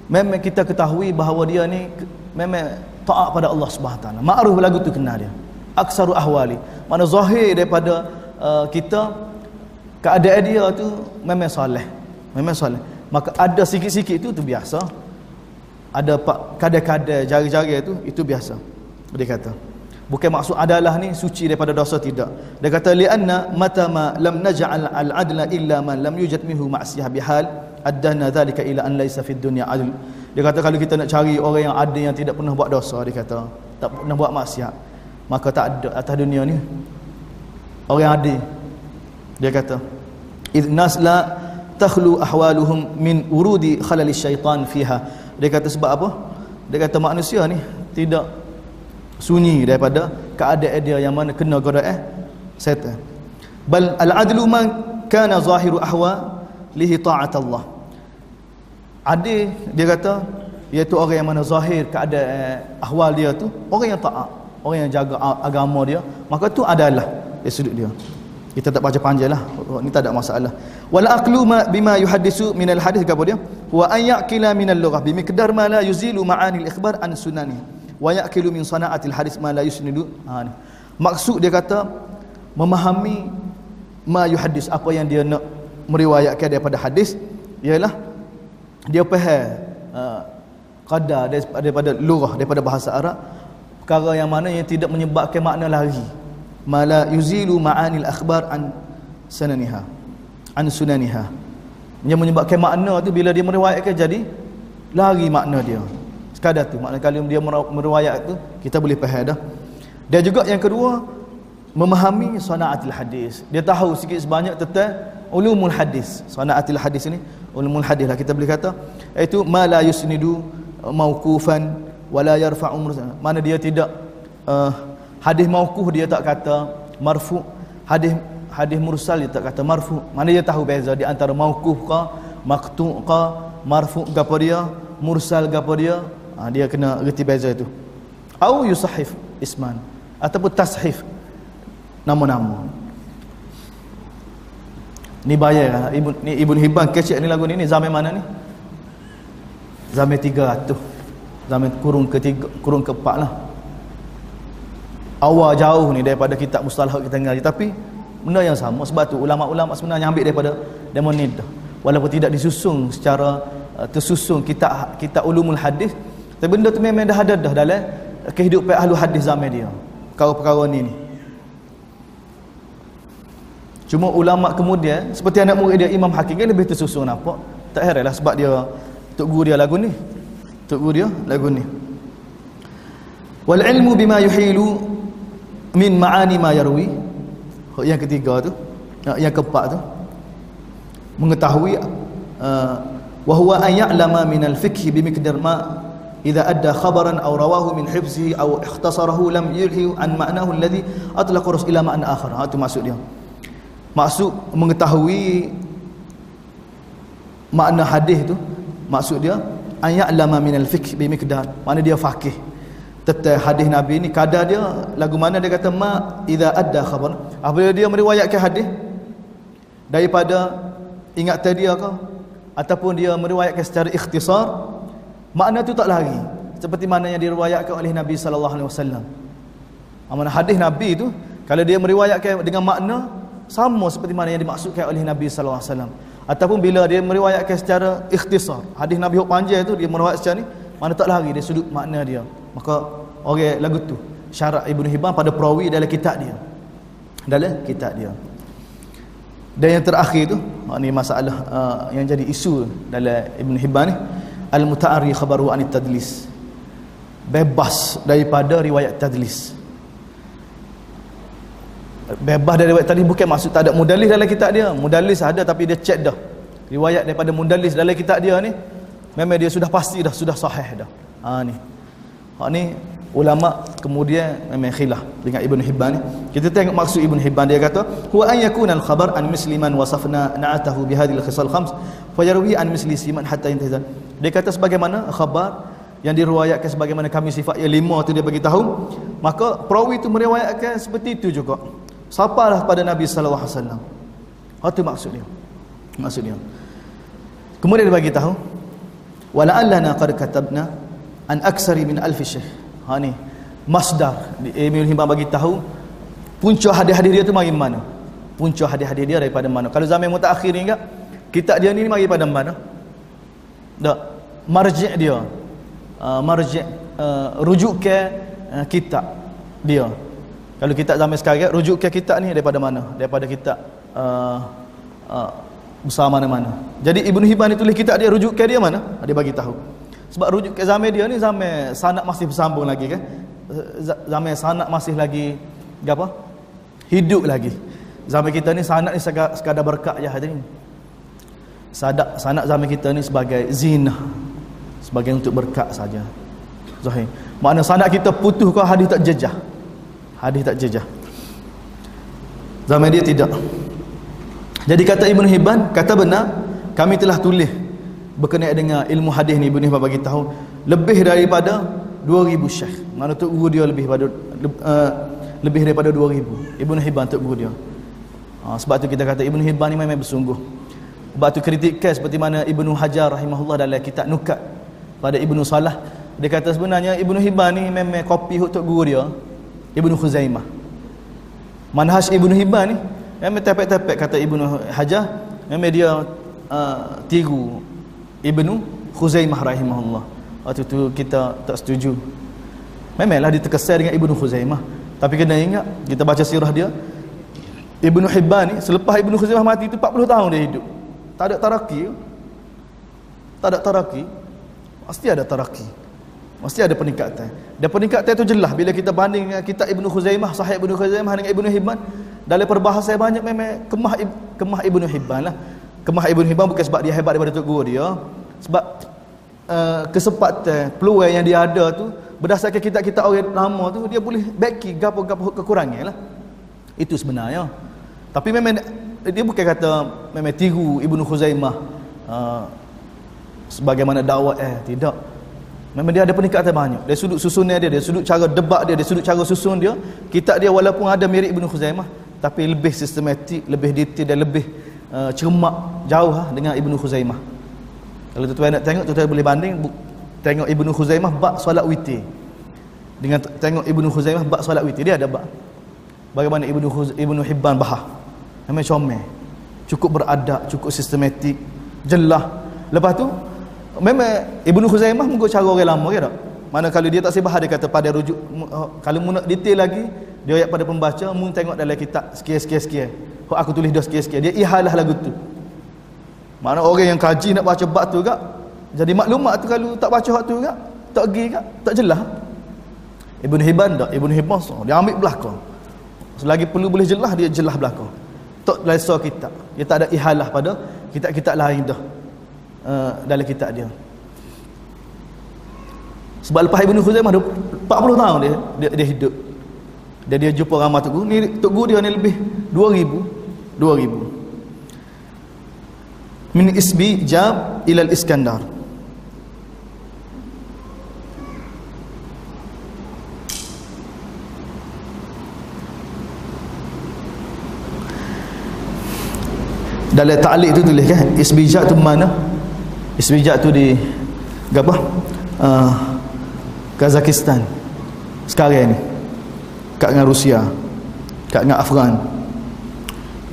memang kita ketahui bahawa dia ni memang taat pada Allah Subhanahu Taala. Ma'ruf lagu tu kenal dia. Aksaru ahwali, mana zahir daripada kita keadaan dia tu memang soleh. Memang soleh. Maka ada sikit-sikit tu biasa. Ada kadar-kadar jari-jari itu biasa. Dia kata. Bukan maksud adalah ni suci daripada dosa, tidak. Dia kata li'anna mata ma lam naj'al al-'adla illa man lam yujad minhu ma'siyah bihal addana dhalika ila an laysa fid dunya 'adl. Dia kata kalau kita nak cari orang yang adil yang tidak pernah buat dosa, dia kata tak pernah buat maksiat, maka tak ada atas dunia ni orang adil. Dia kata idnas la takhlu ahwaluhum min urudi khalal syaitan fiha. Dia kata sebab apa? Dia kata manusia ni tidak sunyi daripada keadaan dia yang mana kena godaan syaitan. Bal al-adlu man kana zahiru ahwa lihi ta'at Allah. Adil, dia kata, iaitu orang yang mana zahir keadaan ahwal dia tu orang yang taat, orang yang jaga agama dia, maka tu adalah dari sudut dia. Kita tak baca panjang lah, ni tak ada masalah. Wal aqlu bima yuhaddisu min al hadis, apa dia? Wa an yaqila min al lughah bimiqdar ma la yuzilu ma'ani al ikhbar an sunani wa yaqilu min sana'atil hadis ma la yusnidu. Maksud dia kata memahami ma yuhaddis, apa yang dia nak meriwayatkan daripada hadis, ialah dia faham qadar daripada lughah, daripada bahasa Arab, perkara yang mana yang tidak menyebabkan makna lari, mala yuzilu ma'anil akhbar an sunaniha, yang menyebabkan makna tu bila dia meriwayatkan jadi lari makna dia sekadar tu. Makna kalau dia meriwayat tu kita boleh faham dah. Dan juga yang kedua, memahami sana'atil hadis, dia tahu sikit sebanyak tentang ulumul hadis. Sana'atil hadis ni ulumul hadis lah kita boleh kata, iaitu ma la yusnidu mauqufan wala yarfa'u mursal. Mana dia tidak hadis mauquf dia tak kata marfu', hadis mursal dia tak kata marfu'. Mana dia tahu beza di antara mauquf ke, maqtu' ke, marfu' ke apa dia, mursal ke apa dia. Dia kena reti beza itu. Au yusahhif isman, ataupun tashif nama-nama. Ni bayar ni Ibn Hibban kecek ni lagu ni zaman mana ni? Zaman 300. Zaman kurun ke-4 lah. Awal jauh ni daripada kitab mustalah kita ngaji, tapi benda yang sama. Sebab tu ulama-ulama sebenarnya ambil daripada demonin dah. Walaupun tidak disusun secara tersusun kitab ulumul hadis, tapi benda tu memang dah ada dah dalam kehidupan ahli hadis zaman dia. Perkara-perkara ni. Cuma ulama kemudian seperti anak murid dia Imam Hakim kan lebih tersusun, nampak? Tak heranlah sebab dia tok guru dia lagu ni. Wal ilmu bima yuhilu min ma'ani ma yarwi. Yang ketiga tu, yang keempat tu, mengetahui wa huwa an ya'lama min al-fiqh bimiqdar ma idza adda khabaran aw rawahu min hifzihi aw ikhtasarahu lam yulhi an ma'nahu alladhi atlaqa rus ila ma'na akhar. Itu maksud dia. Maksud mengetahui makna hadis tu, maksud dia an ya'lama min al-fiqh bimiqdar, mana dia faqih tentang hadis Nabi ni. Kadar dia lagu mana dia kata ma idza adda khabar, apabila dia meriwayatkan hadis daripada ingatan dia ke, ataupun dia meriwayatkan secara ikhtisar, makna tu tak lari seperti mana yang diriwayatkan oleh Nabi sallallahu alaihi wasallam. Amanah hadis Nabi tu kalau dia meriwayatkan dengan makna sama seperti mana yang dimaksudkan oleh Nabi sallallahu alaihi wasallam, ataupun bila dia meriwayatkan secara ikhtisar, hadis Nabi hok panjang tu dia meriwayat secara ni, mana tak lari dari sudut makna dia, maka orang lagu tu syarat Ibn Hibban pada perawi dalam kitab dia. Dan yang terakhir tu, ni masalah yang jadi isu dalam Ibn Hibban ni, al-muta'arri khabaru anit tadlis, bebas daripada riwayat tadlis. Bebas dari riwayat tadlis bukan maksud tak ada mudallis dalam kitab dia. Mudallis ada, tapi dia cek dah riwayat daripada mudallis dalam kitab dia ni memang dia sudah pasti dah, sudah sahih dah. Ni ulama kemudian memang khilaf dengan Ibn Hibban ni. Kita tengok maksud Ibn Hibban, dia kata huwa an yakuna al-khabar an musliman wasafna na'atahu bihadhil khisal khams fayarwi an misli siman hatta yantazal. Dia kata sebagaimana khabar yang diriwayatkan sebagaimana kami sifat yang 5 tu dia bagi tahu, maka perawi tu meriwayatkan seperti itu juga. Sapalah pada Nabi sallallahu alaihi wasallam. Itu maksud dia. Kemudian dia bagi tahu wala allana qad katabna an aksari min alf syekh. Ni masdar Ibn Hibban bagi tahu punca hadis-hadis dia tu mari mana? Punca hadis-hadis dia daripada mana? Kalau zaman mutaakhir ni enggak, kitab dia ni mari pada mana? Tak. Marji' dia. Rujuk ke kitab dia. Kalau kitab zaman sekarang rujuk ke kitab ni daripada mana? Daripada kitab besar mana-mana. Jadi Ibn Hibban ni tulis kitab dia, rujuk ke dia mana? Dia bagi tahu. Sebab rujuk ke zaman dia ni zaman sanad masih bersambung lagi kan. zaman sanad masih lagi apa? Hidup lagi. Zaman kita ni sanad ni sekadar berkat je hadirin. Sanad zaman kita ni sebagai zina, sebagai untuk berkat saja. Zahir. Makna sanad kita putus kau hadis tak jejah. Hadis tak jejah. Zaman dia tidak. Jadi kata Ibn Hibban, kata benar, kami telah tulis berkenaan dengan ilmu hadis ni. Ibn Hibban bagi tahu lebih daripada 2000 syekh. Makna tok guru dia lebih daripada 2000. Ibn Hibban tok guru dia. Sebab tu kita kata Ibn Hibban ni memang bersungguh. Sebab tu kritikkan seperti mana Ibnu Hajar rahimahullah dalam kitab Nukat pada Ibnu Salah, dia kata sebenarnya Ibnu Hibban ni memang kopi untuk guru dia Ibnu Khuzaimah. Manhaj Ibnu Hibban ni memang tepek-tepek kata Ibnu Hajar, memang dia tiru Ibnu Khuzaimah rahimahullah. Waktu tu kita tak setuju. Memanglah dia terkesan dengan Ibnu Khuzaimah, tapi kena ingat kita baca sirah dia, Ibnu Hibban ni selepas Ibnu Khuzaimah mati tu 40 tahun dia hidup. Tak ada taraki. Tak ada taraki. Mesti ada taraki. Mesti ada peningkatan. Dan peningkatan itu jelas bila kita banding dengan kitab Ibnu Khuzaimah, Sahih Ibnu Khuzaimah dengan Ibnu Hibban. Dalam perbahasan banyak memang kemah Ibnu Hibban lah. Kemah Ibnu Hibban bukan sebab dia hebat daripada tok guru dia. Sebab kesempatan peluang yang dia ada tu berdasarkan kitab-kitab orang lama tu, dia boleh baki gapo-gapo kekurangan lah. Itu sebenarnya. Tapi memang dia bukan kata memang tiru Ibnu Khuzaimah sebagaimana dakwah tidak. Memang dia ada peningkatan banyak. Dari sudut susunan dia, dari sudut cara debat dia, dari sudut cara susun dia, kitab dia walaupun ada mirip Ibnu Khuzaimah, tapi lebih sistematik, lebih detail dan lebih cermat jauh dengan Ibnu Khuzaimah. Kalau tuan-tuan nak tengok, tuan-tuan boleh banding tengok Ibnu Khuzaimah bab solat witir dengan tengok Ibnu Khuzaimah bab solat witir. Dia ada bab bagaimana Ibnu Hibban bahas. Memang comel, cukup beradab, cukup sistematik, jelas. Lepas tu memang Ibnu Khuzaimah mengikut cara orang lama ke tak? Mana kalau dia tak sibah dia kata pada rujuk, kalau mu nak detail lagi dia ayat pada pembaca, mu tengok dalam kitab sekian. Aku tulis dah sekian. Dia ihalah lagu tu. Mana orang yang kaji nak baca bab tu gak, jadi maklumat tu kalau tak baca hak tu gak, tak pergi gak, tak jelas. Ibnu Hibban tak, Ibnu Hibban dia ambil belakang. Selagi perlu boleh jelas, dia jelas belakang. Tak lesa kitab. Dia tak ada ihalah pada kitab-kitab lain dah dalam kitab dia. Sebab lepas Ibnu Khuzaimah 40 tahun dia hidup. Dan dia jumpa ramai tok guru. Ni tok guru dia ni lebih 2000. Min isbi jab ila al-Iskandar. Dalam ta'liq tu tulis kan, isbijak tu mana? Isbijak tu di apa? Kazakhstan sekarang ni, kat dengan Rusia, kat dengan Afghan.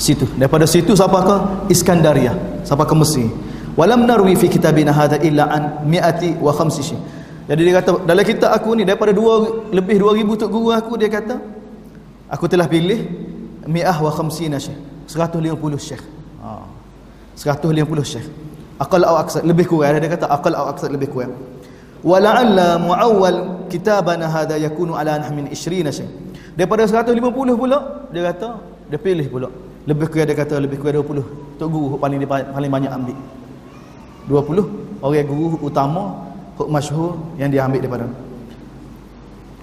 Situ, daripada situ sampai ke Iskandaria, sampai ke Mesir. Walam narwi fi kitabina hadha illa an 150. Jadi dia kata dalam kitab aku ni daripada lebih 2000 tok guru aku, dia kata aku telah pilih 150 syekh, 150 syekh. 150 syekh. Aqal au aksar, lebih kurang. Dia kata aqal au aksar, lebih kurang. Wala'alla mu'awwal kitabana hadha yakunu ala nahmin 20 syekh. Daripada 150 pula dia kata dia pilih pula lebih kurang, dia kata lebih kurang 20 tok guru paling banyak ambil. 20 orang guru utama huk masyhur yang dia ambil daripada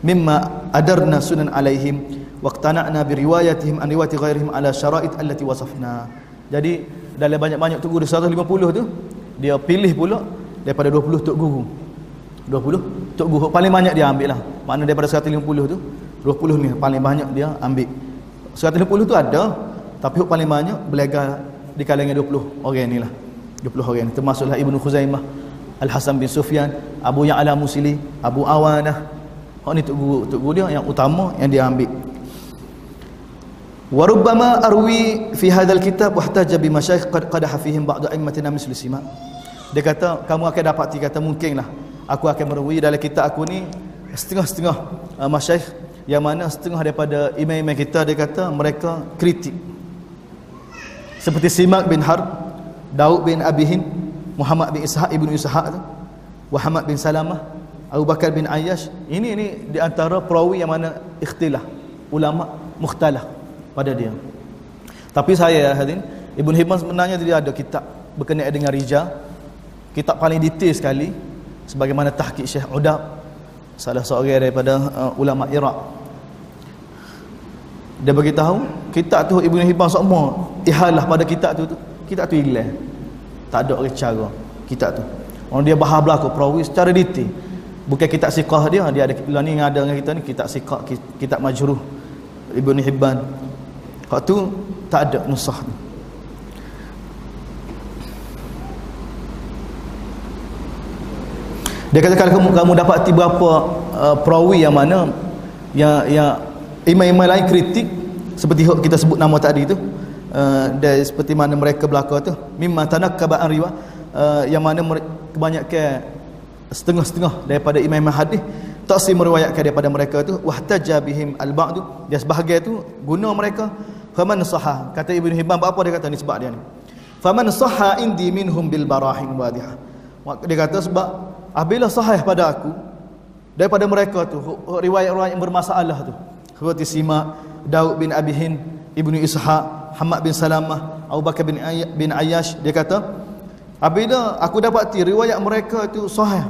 mimma adarna sunan alaihim waqtana'na bi riwayatihim an riwayati ghairihim ala syara'it allati wasafna. Jadi dalam banyak-banyak tok guru 150 tu dia pilih pula daripada 20 tok guru. 20 tok guru paling banyak dia ambil lah. Makna daripada 150 tu 20 ni paling banyak dia ambil. 150 tu ada, tapi huk paling banyak belajar di kalangan 20 orang ni lah. 20 orang ni termasuklah Ibnu Khuzaimah, Al-Hasan bin Sufyan, Abu Ya'la Musili, Abu Awanah. Hak ni tok guru dia yang utama yang dia ambil. Wa rubbama arwi fi hadzal kitab wahtaja bi masyayikh qad qadaha fihim ba'd a'immatina misl Sima. Dia kata kamu akan dapati, kata mungkinlah aku akan merwi dalam kitab aku ni setengah-setengah masyayikh yang mana setengah daripada imam-imam kita dia kata mereka kritik. Seperti Simak bin Harb, Daud bin Abi Hind, Muhammad bin Ishaq ibnu Ishaq tu, Muhammad bin Salamah, Abu Bakar bin Ayyash, ini di antara perawi yang mana ikhtilaf, ulama mukhtalaf pada dia. Tapi saya hadirin, Ibn Hibban sebenarnya dia ada kitab berkenaan dengan rijal, kitab paling detail sekali, sebagaimana tahqiq Syekh Udab, salah seorang daripada ulama Iraq. Dia bagi tahu kitab tu Ibn Hibban semua ihalah pada kitab tu hilang. Tak ada cara kitab tu. Orang dia bahas berlaku perawi secara detail. Bukan kitab siqah dia ada ni yang ada dengan kita ni kitab siqah, kitab majruh Ibn Hibban. Hak tu tak ada nusah tu. Dia kata kalau kamu dapati berapa perawi yang mana yang imam-imam lain kritik seperti kita sebut nama tadi tu, dan seperti mana mereka belaka tu, mimma tanakkaba an riwayat, yang mana kebanyakan setengah-setengah daripada imam hadis tak meriwayatkan daripada mereka tu, wahtaja bihim al-ba'd, dia sebahagian tu guna mereka. Faman sahha, kata Ibn Hibban, apa dia kata ni sebab dia ni, faman sahha indi minhum bil barahin wadihah, dia kata sebab apabila sahih pada aku daripada mereka tu riwayat-riwayat yang bermasalah tu, seperti Simak, Daud bin Abi Hind, Ibnu Ishaq, Hamad bin Salamah, Abu Bakar bin Ayyash, dia kata apabila aku dapati riwayat mereka itu sahih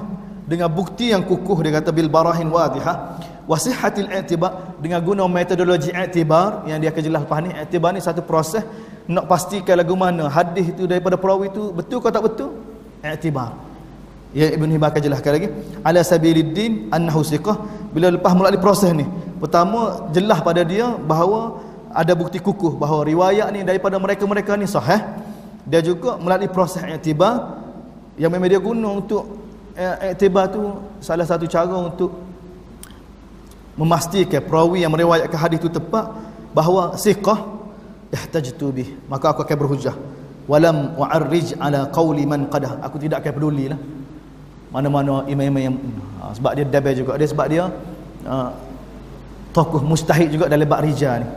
dengan bukti yang kukuh, dia kata bil barahin wadihah wa sihhatil i'tibar, dengan guna metodologi i'tibar yang dia akan jelas lepas ni. I'tibar ni satu proses nak pastikan lagu mana hadis itu daripada perawi itu betul atau tak betul. I'tibar ya Ibn Hibban akan jelaskan lagi ala sabiliddin annahu siqah. Bila lepas melalui proses ni, pertama jelas pada dia bahawa ada bukti kukuh bahawa riwayat ni daripada mereka-mereka ni sahih. Dia juga melalui proses i'tibar yang memang dia guna untuk i'tibar tu, salah satu cara untuk memastikan perawi yang meriwayatkan hadis itu tepat bahawa siqah, ihtajtu bih, maka aku akan berhujah. Walam u'arrij ala qawli man qadah, aku tidak akan pedulilah mana-mana imam-imam yang sebab dia dabel juga dia, sebab dia tokoh mustahid juga dalam bab rijal ni.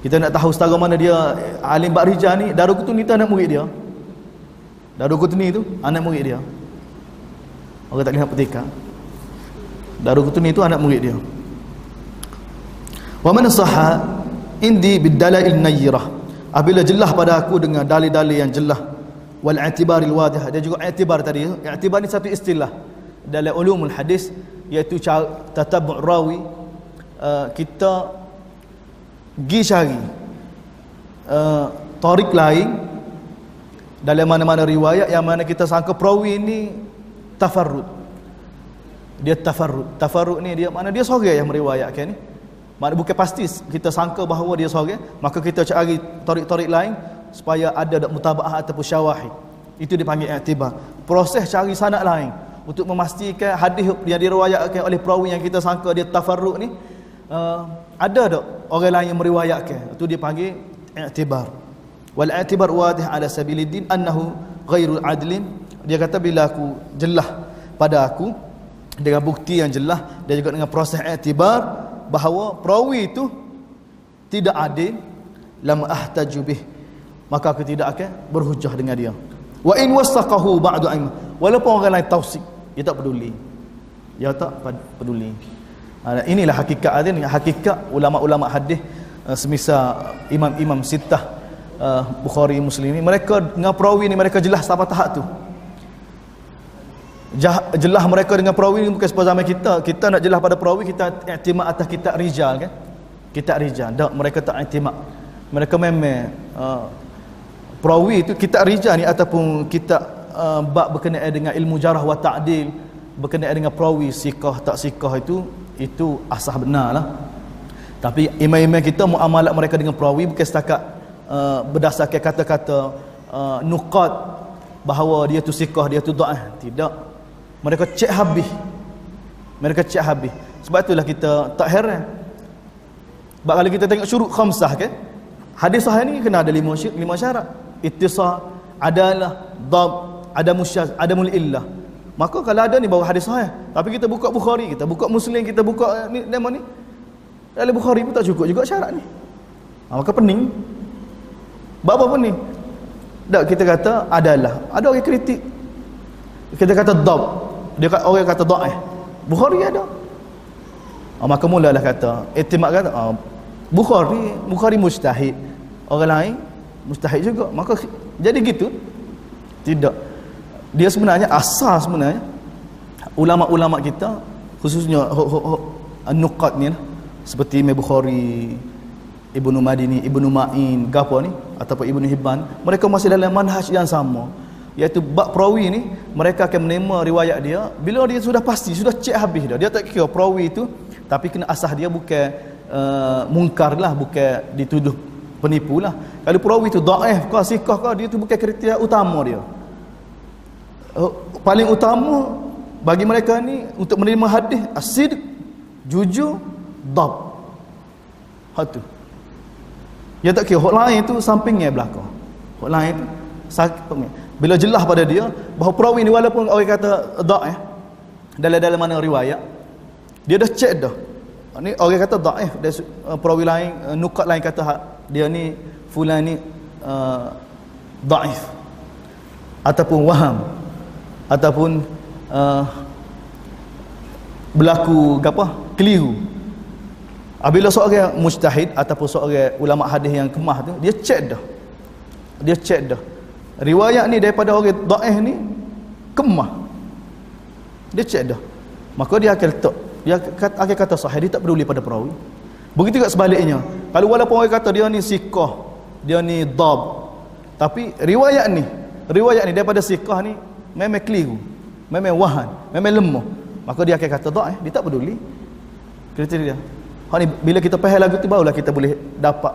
Kita nak tahu setara mana dia alim bab rijal ni. Daruqutni tu anak murid dia. Daruqutni tu anak murid dia. Orang tak lihat petika. Daruqutni tu anak murid dia. Wa man sahha indi bidalail nayyirah, apabila jelas pada aku dengan dalil-dalil yang jelas, wal i'tibaril wadih, dia juga i'tibar tadi. I'tibar ni satu istilah dalam ulumul hadis, iaitu tatabbu' rawi. Kita pergi cari tarik lain dalam mana-mana riwayat yang mana kita sangka perawi ini tafarrud. Dia tafarrud ni dia mana dia seorang yang meriwayatkan ni, mana bukan pasti kita sangka bahawa dia seorang, maka kita cari tarik-tarik lain supaya ada mutabaah ataupun syawahid. Itu dipanggil i'tibar. Proses cari sanad lain untuk memastikan hadis yang diriwayatkan oleh perawi yang kita sangka dia tafarrud ni ada tak orang lain yang meriwayatkan, itu dia panggil i'tibar. Wal i'tibar wadih ala sabiliddin annahu ghairul adlin, dia kata bila aku jelas pada aku dengan bukti yang jelas, dan juga dengan proses i'tibar bahawa perawi itu tidak adil, lam ahtaju bih, maka aku tidak akan berhujah dengan dia. Wa in wasaqahu ba'du aim, walaupun orang lain tausik, dia tak peduli. Dia tak peduli. Inilah hakikat ni, hakikat ulama-ulama hadis semisal imam-imam sittah, Bukhari, Muslim ni, mereka dengan perawi ni mereka jelas sampai tahap tu. Jelas mereka dengan perawi ni bukan seperti zaman kita nak jelas pada perawi kita i'timad atas kitab rijal kan. Kitab rijal. Tak, mereka tak i'timad. Mereka memang perawi itu kitab rijal ni ataupun kitab bab berkenaan dengan ilmu jarah wa ta'dil, berkenaan dengan perawi siqah tak siqah, itu asah benar lah. Tapi imam-imam kita muamalat mereka dengan perawi bukan setakat berdasarkan kata-kata nuqat bahawa dia tu siqah, dia tu dhaif. Tidak, mereka cek habis. Sebab itulah kita tak heran. Sebab kalau kita tengok syurut khamsah kan, hadis sahih ni kena ada lima syarat: ittisal, adalah, dhab, adamul syadz, adamul illah. Maka kalau ada ni baru hadis sahih. Tapi kita buka Bukhari, kita buka Muslim, kita buka ni nama ni, dalam Bukhari pun tak cukup juga syarat ni. Maka pening. Apa pening? Tak, kita kata adalah. Ada orang kritik. Kita kata dhab. Dia orang kata dhaif. Bukhari ada. Maka mulalah kata iktimad kata Bukhari mujtahid, orang lain mujtahid juga. Maka jadi gitu. Tidak. Dia sebenarnya asas sebenarnya ulama-ulama kita khususnya nuqat ni lah, seperti Imam Bukhari, Ibnu Madini, Ibnu Ma'in, gapo ni ataupun Ibnu Hibban, mereka masih dalam manhaj yang sama, iaitu bab perawi ni mereka akan menerima riwayat dia bila dia sudah pasti, sudah cek habis dah. Dia tak kira perawi itu, tapi kena asas dia bukan mungkar lah, bukan dituduh penipu lah. Kalau perawi itu dhaif ke sihah ke, dia tu bukan kriteria utama dia. Paling utama bagi mereka ni untuk menerima hadis asid, jujur, dhab. Hatu. Dia tak kira hak lain tu sampingnya belakang. Hak lain tu sampingnya. Bila jelas pada dia bahawa perawi ni walaupun orang kata dhaif dalam mana riwayat, dia dah cek dah. Ni orang kata dhaif, perawi lain, nukat lain kata dia ni fulan ni dhaif ataupun waham ataupun berlaku apa keliru. Apabila seorang mujtahid ataupun seorang ulama hadis yang kemah tu, dia cek dah riwayat ni daripada orang dhaif ni kemah, dia cek dah, maka dia akan letak, dia akan kata sahih, dia tak peduli pada perawi. Begitu juga sebaliknya, kalau walaupun orang kata dia ni siqah, dia ni dhab, tapi riwayat ni daripada siqah ni memang keliru, memang wahan, memang lemah, maka dia akan kata dhaif, dia tak peduli kriteria dia. Ni bila kita faham lagu tu, barulah kita boleh dapat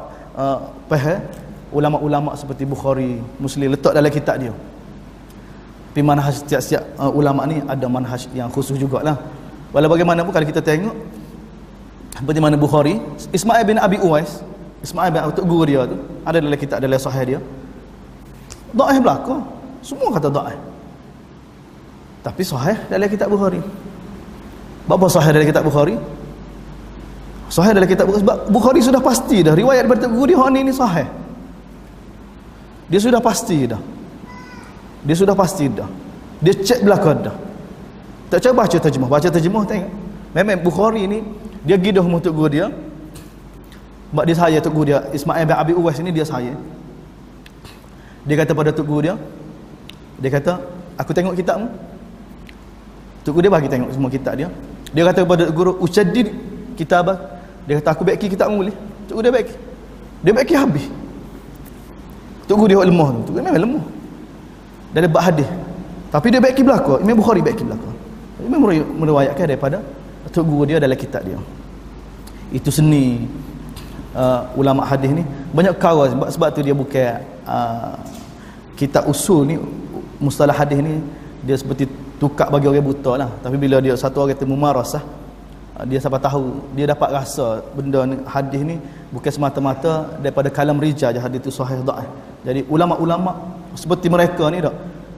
faham ulama-ulama seperti Bukhari, Muslim letak dalam kitab dia. Tapi manhaj setiap ulama ni ada manhaj yang khusus jugalah. Walau bagaimanapun kalau kita tengok seperti mana Bukhari, Ismail bin Abi Uwais, Ismail bin Tok guru dia tu ada dalam kitab, dalam sahih dia. Dhaif belaka. Semua kata dhaif. Tapi sahih dalam kitab Bukhari. Apa sahih dalam kitab Bukhari? Sahih dalam kitab Bukhari sebab Bukhari sudah pasti dah riwayat daripada guru dia ni sahih. Dia sudah pasti dah. Dia cek belakang dah. Tak cuba baca terjemah tengok. Memang Bukhari ni dia gidah untuk guru dia. Sebab dia saya tok guru dia Ismail bin Abi Uwais ni, dia saya. Dia kata pada tok guru dia, dia kata, aku tengok kitabmu. Tok guru dia bagi tengok semua kitab dia. Dia kata kepada guru, ucaddid kitabah. Dia kata, aku baiki kitabmu boleh? Tok guru dia baiki. Dia baiki habis. Tok guru dia lemah tu. Tok guru memang lemah dalam bab hadis. Tapi dia baiki belakang. Imam Bukhari baiki belakang. Imam meriwayatkan daripada tok guru dia dalam kitab dia. Itu seni ulama hadis ni banyak perkara, sebab tu dia bukan kitab usul ni, mustalah hadis ni dia seperti tukar bagi orang buta lah. Tapi bila dia satu orang tu mumarasah, dia sampai tahu, dia dapat rasa benda ni, hadis ni bukan semata-mata daripada kalam rijal je hadis tu sahih dhaif. Jadi ulama-ulama seperti mereka ni dak,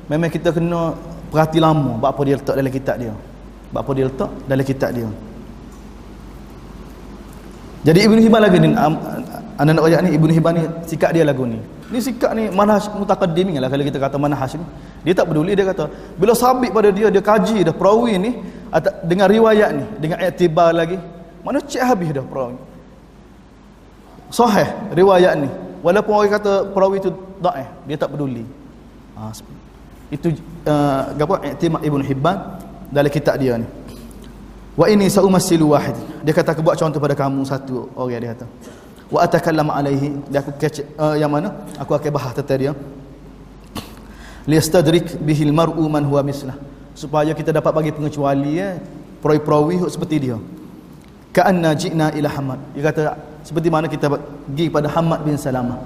memang kita kena perhati lama apa dia letak dalam kitab dia. Jadi Ibnu Hibban lagu ni, anak-anak ayat ni, Ibnu Hibban ni sikap dia lagu ni. Ni sikap ni manhaj mutaqaddimin lah, kalau kita kata manhaj ni. Dia tak peduli, dia kata bila sabit pada dia kaji dah perawi ni dengan riwayat ni, dengan iktibar lagi, mana cek habis dah perawi. Sahih riwayat ni, walaupun orang kata perawi itu dhaif, dia tak peduli. Itu iktimad Ibnu Hibban dalam kitab dia ni. Wa ini saumassilu wahid. Dia kata, aku buat contoh pada kamu satu orang, dia kata. Wa atakallamu alaihi. Dia aku yang mana? Aku akan bahas tentang dia. Liyastadrik bihil mar'u man huwa mislah. Supaya kita dapat bagi pengecuali perawi-perawi seperti dia. Ka'anna ji'na ila Hamad. Dia kata seperti mana kita pergi pada Hamad bin Salamah.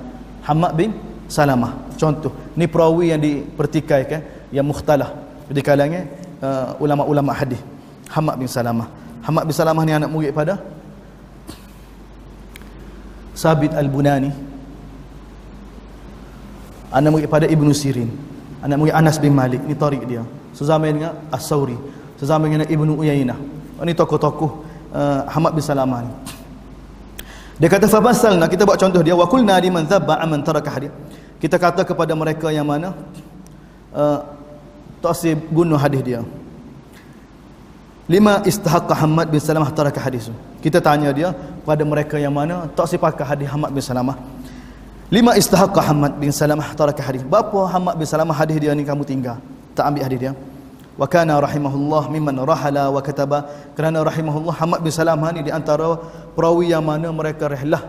Hamad bin Salamah. Contoh, ni perawi yang dipertikaikan, yang mukhtalah di kalangan ulama-ulama hadis. Hamad bin Salamah. Hamad bin Salamah ni anak murid pada Sabit Al-Bunani, anak murid pada Ibnu Sirin, anak murid Anas bin Malik. Ni tarik dia sezaman dengan As-Sauri, sezaman dengan Ibnu Uyainah. Ini tokoh-tokoh Hamad bin Salamah ni. Dia kata fabasalna, kita buat contoh dia, wa qulna liman dhabba man taraka hadith. Kita kata kepada mereka yang mana taksib bunuh hadis dia. Lima istahaqqa Hammad bin Salamah taraka hadis. Kita tanya dia pada mereka yang mana tak sepakat hadis Hammad bin Salamah. Lima istahaqqa Hammad bin Salamah taraka hadis. Berapa Hammad bin Salamah hadis dia ni kamu tinggal? Tak ambil hadis dia. Wa kana rahimahullah mimman rahala wa kataba. Kerana rahimahullah Hammad bin Salamah ni di antara perawi yang mana mereka rehlah,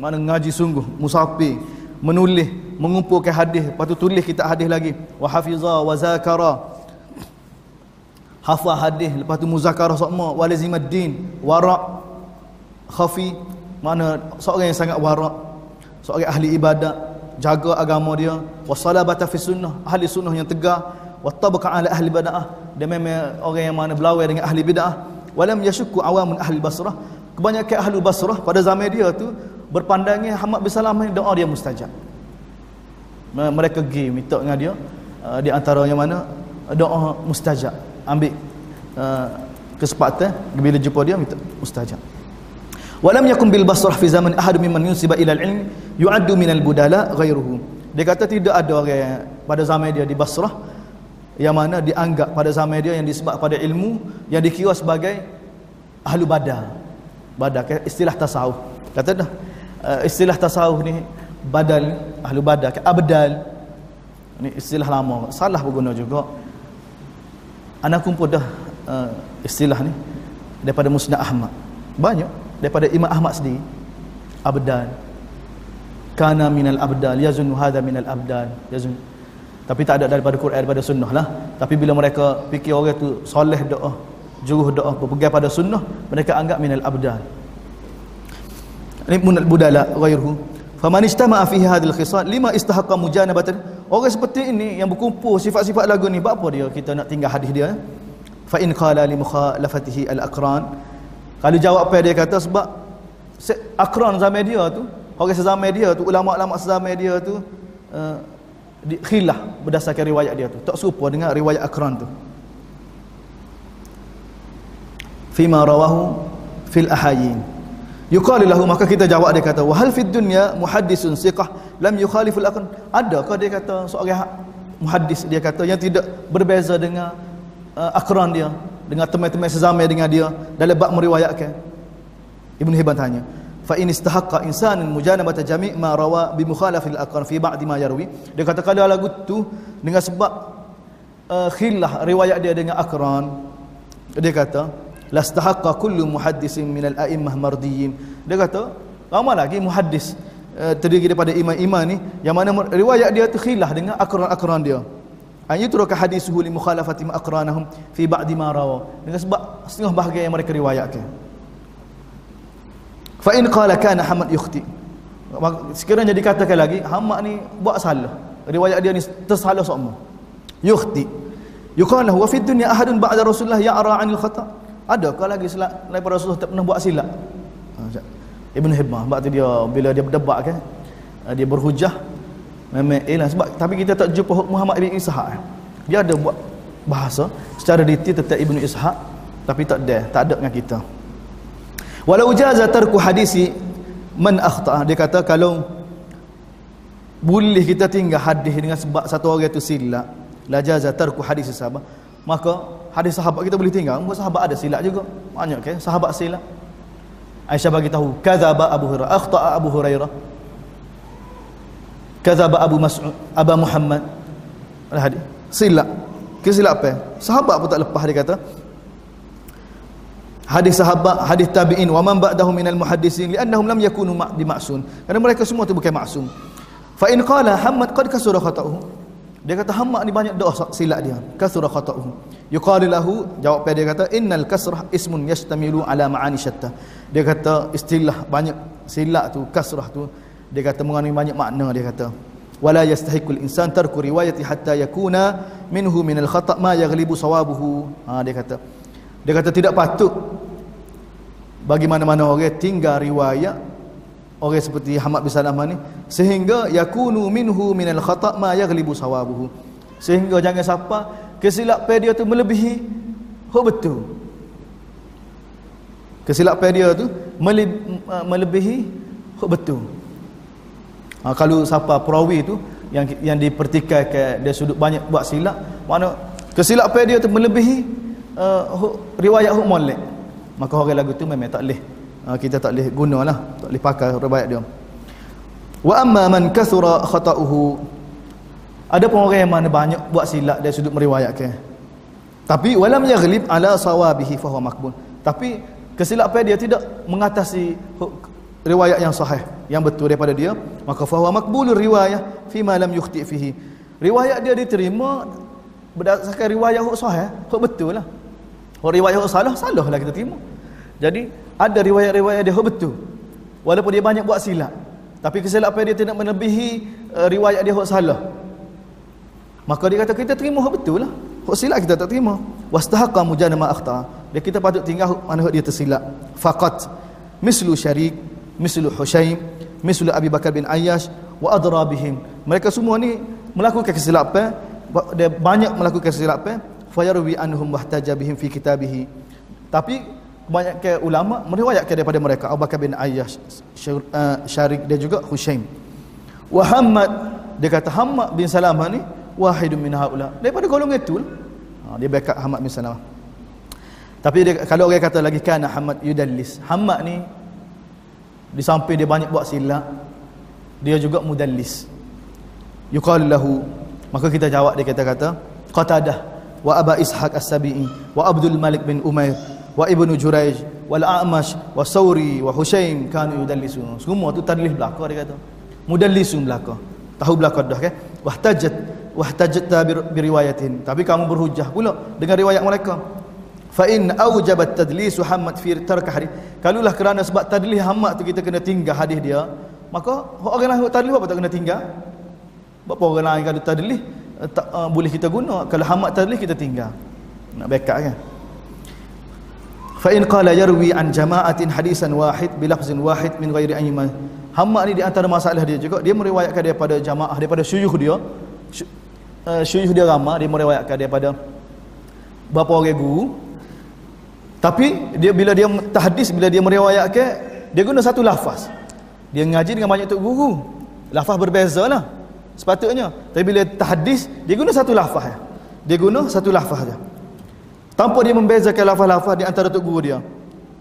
mana ngaji sungguh, musafir, menulis, mengumpulkan hadis, lepas tu tulis kitab hadis lagi. Wa hafiza wa zakara, hafal hadis, lepas tu muzakarah sokma, walazimaddin, wara' khafi, mana seorang yang sangat wara', seorang ahli ibadat, jaga agama dia, wasalabata fi sunnah, ahli sunnah yang tegar, wattabaqa ala ahli bid'ah, dia memang orang yang mana berlawan dengan ahli bid'ah. Walam yashukku awamun ahli Basrah, kebanyakan ahli Basrah pada zaman dia tu berpandangnya Hammad bin Salamah ni doa dia mustajab. Mereka pergi minta dengan dia, di antaranya mana doa mustajab, ambil kesempatan bila jumpa dia minta mustajab. Walam yakun bil Basrah fi zaman ahad mimman yunsiba ila al-ilm yu'addu min al-budala ghairuhu. Dia kata tidak ada orang pada zaman dia di Basrah yang mana dianggap pada zaman dia yang disebut pada ilmu yang dikira sebagai ahlu badal. Badal istilah tasawuf. Kata dah istilah tasawuf ni badal, ahlu badal, abdal. Ni istilah lama, salah berguna juga. Anak kumpul dah istilah ni daripada Musnad Ahmad. Banyak daripada Imam Ahmad sendiri. Abdal. Kana minal abdal, yazunnu hadha minal abdal, yazun. Tapi tak ada daripada Quran, daripada sunnah lah. Tapi bila mereka fikir orang tu soleh doa, juruh doa, berpegang pada sunnah, mereka anggap minal abdal. Ini minal budala ghairuhu. Faman ijtama'a fihi hadhil khisal lima istahaqqa mujanabatan. Orang seperti ini yang berkumpul sifat-sifat lagu ni, apa dia kita nak tinggal hadis dia? Fa in qala li mukhalafatihi al-aqran. Kalau jawab apa dia kata sebab akran zaman dia tu, orang sezaman dia tu, ulama-ulama sezaman dia tu khilaf berdasarkan riwayat dia tu, tak serupa dengan riwayat akran tu. Fima rawahu fil ahayin. Yuqalu lahu, maka kita jawab dia kata, wa hal fid dunya muhaddisun siqah lam yukhaliful aqran. Adakah dia kata seorang muhaddis dia kata yang tidak berbeza dengan akran dia, dengan teman-teman sezaman dengan dia dalam bab meriwayatkan? Ibn Hibban tanya, fa in istahaqqa insanun mujanabata jami' ma rawa bi mukhalafil aqran fi ba'd ma yarwi. Dia kata kalau lagu tu dengan sebab khilaf riwayat dia dengan akran, dia kata lastahaqqa kullu muhaddisin minal a'immah mardiyin. Dia kata ramai lagi muhaddis terdiri daripada imam-imam ni yang mana riwayat dia tu khilaf dengan akran-akran dia. An yutruka hadithuhu li mukhalafati ma aqranahum fi ba'd ma rawa, dengan sebab setengah bahagian yang mereka riwayatkan. Fa in qala kana Hammad yukhti, sekiranya dikatakan lagi Hammad ni buat salah, riwayat dia ni tersalah semua, yukhti, yuqalu wa fi dunya ahadun ba'da Rasulullah ya'ra 'anil khata'. Adakah lagi daripada Rasulullah tak pernah buat silap? Ibn Hibban sebab tu dia bila dia berdebat kan, dia berhujah memang sebab tapi kita tak jumpa Muhammad bin Ishaq. Dia ada buat bahasa secara detail tentang Ibn Ishaq tapi tak ada dengan kita. Walau jaza tarku hadisi man akhta', dia kata kalau boleh kita tinggal hadis dengan sebab satu orang itu silap, la jaza tarku hadisi sahabat, maka hadis sahabat kita boleh tinggal. Sahabat ada silap juga, banyak kan sahabat silap. Aisyah bagi tahu kadzaba Abu Hurairah, akhta'a Abu Hurairah, kadzaba Abu Mas'ud, Aba Muhammad. Ada hadis silap, kesilap apa? Sahabat pun tak lepas. Dia kata hadis sahabat, hadis tabi'in wa man ba'dahum minal muhaddisin li'annahum lam yakunu bimaksum, kerana mereka semua tu bukan maksum. Fa in qala Hammad qad kasura khata'uhu, dia kata Hammad ni banyak dosa silap dia, kasura khata'uhu. Yuqalu lahu, jawab dia kata innal kasrah ismun yastamilu ala ma'ani syatta. Dia kata istilah banyak silap tu, kasrah tu, dia kata mengandungi banyak makna. Dia kata wala yastahiqul insan tarku riwayati hatta yakuna minhu minal khata' ma yaghlibu sawabuhu. Dia kata tidak patut bagi mana-mana orang tinggal riwayat orang seperti Hammad bin Salamah ni sehingga yakunu minhu minal khata' ma yaghlibu sawabuhu, sehingga jangan siapa kesilapan dia tu melebihi hak betul. Kesilapan dia tu melebihi hak betul. Kalau siapa perawi tu yang dipertikaikan dia sudut banyak buat silap, mana kesilapan dia tu melebihi riwayat huk molek, maka orang lagu tu memang tak leh, kita tak leh gunalah, tak leh pakai riwayat dia. Wa amma man kathura khata'uhu, ada pun orang yang mana banyak buat silap dari sudut meriwayatkan, tapi walam yaghlib ala sawabihi fa huwa maqbul, tapi kesilapan dia tidak mengatasi riwayat yang sahih, yang betul daripada dia, maka fa huwa maqbulur riwayah fi ma lam yukhti fihi, riwayat dia diterima berdasarkan riwayat huk sahih, huk betul lah. Huk riwayat huk salah, salah lah kita terima. Jadi ada riwayat-riwayat dia huk betul, walaupun dia banyak buat silap, tapi kesilapan dia tidak melebihi riwayat dia huk salah, maka dia kata kita terima huk betul lah, huk silap kita tak terima. Wastahaqqa mujanama akhta, dia kita patut tinggal mana huk dia tersilap. Faqat mislu Syarik, mislu Hushaim, mislu Abi Bakar bin Ayyash wa adra bihim, mereka semua ni melakukan kesilapan, dia banyak melakukan kesilapan. Fayarwi anhum wahtaja bihim fi kitabihi, tapi kebanyakan ulama meriwayatkan daripada mereka Abu Bakar bin Ayyash, Syarik dan juga Hushaim. Wa Hammad, dia kata Hammad bin Salamah ni wahidun min haula, daripada golongan itu dia backup Hammad bin Salamah. Tapi dia, kalau orang kata lagi kana Hammad yudallis, Hammad ni di samping dia banyak buat silap, dia juga mudallis. Yuqal lahu, maka kita jawab, dia kata Qatadah wa Aba Ishaq As-Sabi'i wa Abdul Malik bin Umair wa Ibnu Jurayj wal A'mash wa Sawri wa Hushaim kanu yudallisun. Semua tu tadlis belaka, dia kata mudallisun belaka, tahu belaka dah kan. Wahtajat bi riwayatin, tapi kamu berhujah pula dengan riwayat mereka. Fa in aujabat tadlisu Hammad fi tark hadis, kalulah kerana sebab tadlis Hammad tu kita kena tinggal hadis dia, maka orang lain tadlis apa tak kena tinggal? Apa orang lain kalau tadlis tak boleh kita guna, kalau Hammad tadlis kita tinggal, nak backup kan. Fa in qala yarwi an jama'atin hadisan wahid bi lafzin wahid min ghairi ayman, Hammad ni di antara masalah dia juga, dia meriwayatkan daripada jamaah, daripada syuyukh dia, syuyukh dia ramai, dia meriwayatkan daripada berapa orang guru, tapi dia bila dia tahdis, bila dia meriwayatkan, dia guna satu lafaz. Dia ngaji dengan banyak tok guru, lafaz berbeza lah sepatutnya, tapi bila tahdis dia guna satu lafaz, dia guna satu lafaz saja, tanpa dia membezakan lafaz-lafaz di antara tok guru dia.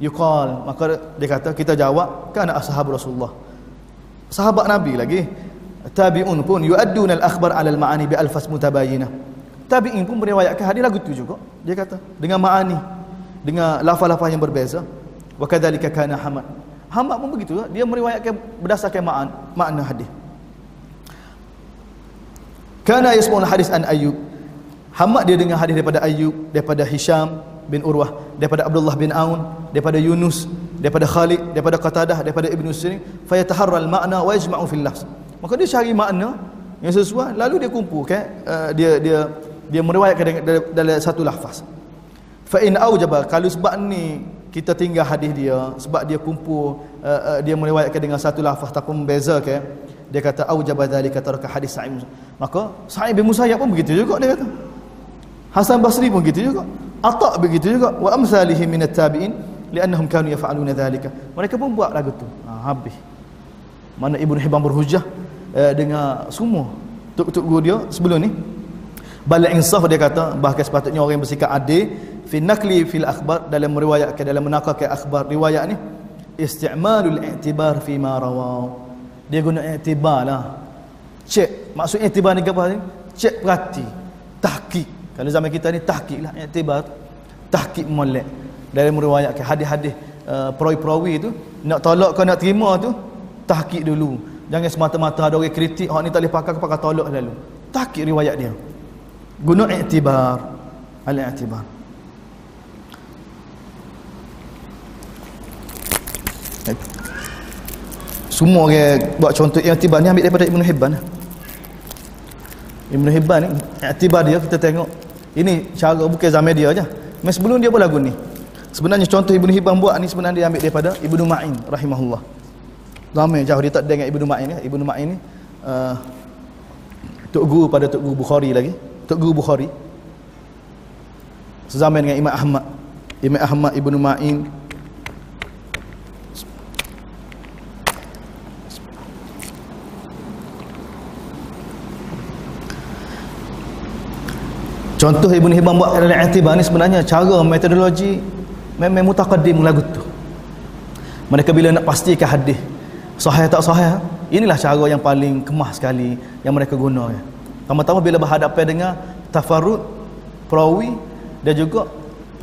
Yuqal, maka dia kata, kita jawab, kana ashab Rasulullah, sahabat Nabi lagi, tabi'un pun yu'adduna al-akhbar 'ala al-ma'ani bi alfaz mutabayyinah, tabi'in pun meriwayatkan hadis lagu tu juga, dia kata dengan ma'ani, dengan lafaz-lafaz yang berbeza. Wa kadzalika kana Hammad pun begitu, dia meriwayatkan berdasarkan makna hadis. Kana yasma'ul hadis an Ayyub, Hammad dia dengar hadis daripada Ayyub, daripada Hisham bin Urwah, daripada Abdullah bin Aun, daripada Yunus, daripada Khalid, daripada Qatadah, daripada Ibnu Sirin. Fayataharral makna wa yajma'u fil lafz, maka dia cari makna yang sesuai, lalu dia kumpulkan, dia meriwayatkan dalam satu lafaz. Fa in aujaba, kalau sebab ni kita tinggal hadis dia, sebab dia kumpul, dia meriwayatkan dengan satu lafaz tanpa membezakan, dia kata aujaba dzalika taraka hadis Sa'id, maka Sa'id bin Musayyab pun begitu juga, dia kata Hasan Basri pun begitu juga, Atha begitu juga, wa amsalihi minat tabi'in li'annahum kanu yaf'aluna dzalika, mereka pun buat lagu tu. Habis mana Ibnu Hibban berhujah dengan semua tok-tok guru dia sebelum ni. Bal insaf, dia kata bahkan sepatutnya orang yang bersikap adil fi nakli fil akhbar, dalam meriwayatkan, dalam menakalkan akhbar riwayat ni, isti'malul i'tibar fi ma rawahu, dia guna i'tibar lah, cek, maksud i'tibar ni apa ni? Cek, perhati, tahqiq. Kalau zaman kita ni tahqiq lah, i'tibar tahqiq molek dalam meriwayatkan hadis-hadis perawi-perawi tu, nak tolak ke nak terima tu tahqiq dulu, jangan semata-mata ada orang kritik, hak ni tak boleh pakai tolak dulu, tahqiq riwayat dia, guna i'tibar, al-i'tibar. Semua orang buat contoh i'tibar ni ambil daripada Ibnu Hibban. Ibnu Hibban ni i'tibar dia, kita tengok ini cara, bukan zaman dia aja, mas sebelum dia pun lagu ni. Sebenarnya contoh Ibnu Hibban buat ni sebenarnya dia ambil daripada Ibnu Ma'in rahimahullah. Lama jauh dia tak dengar Ibnu Ma'in ya. Ibnu Ma'in ni tok guru pada tok guru Bukhari lagi, tok guru Bukhari sezaman dengan Imam Ahmad Ibnu Ma'in. Contoh Ibn Hibban buat dalam i'tibar ni sebenarnya cara metodologi memang mutaqaddim lagu tu. Mereka bila nak pastikan hadis sahih tak sahih, inilah cara yang paling kemah sekali yang mereka guna ya. Pertama-tama bila berhadapan dengan tafarrud perawi dan juga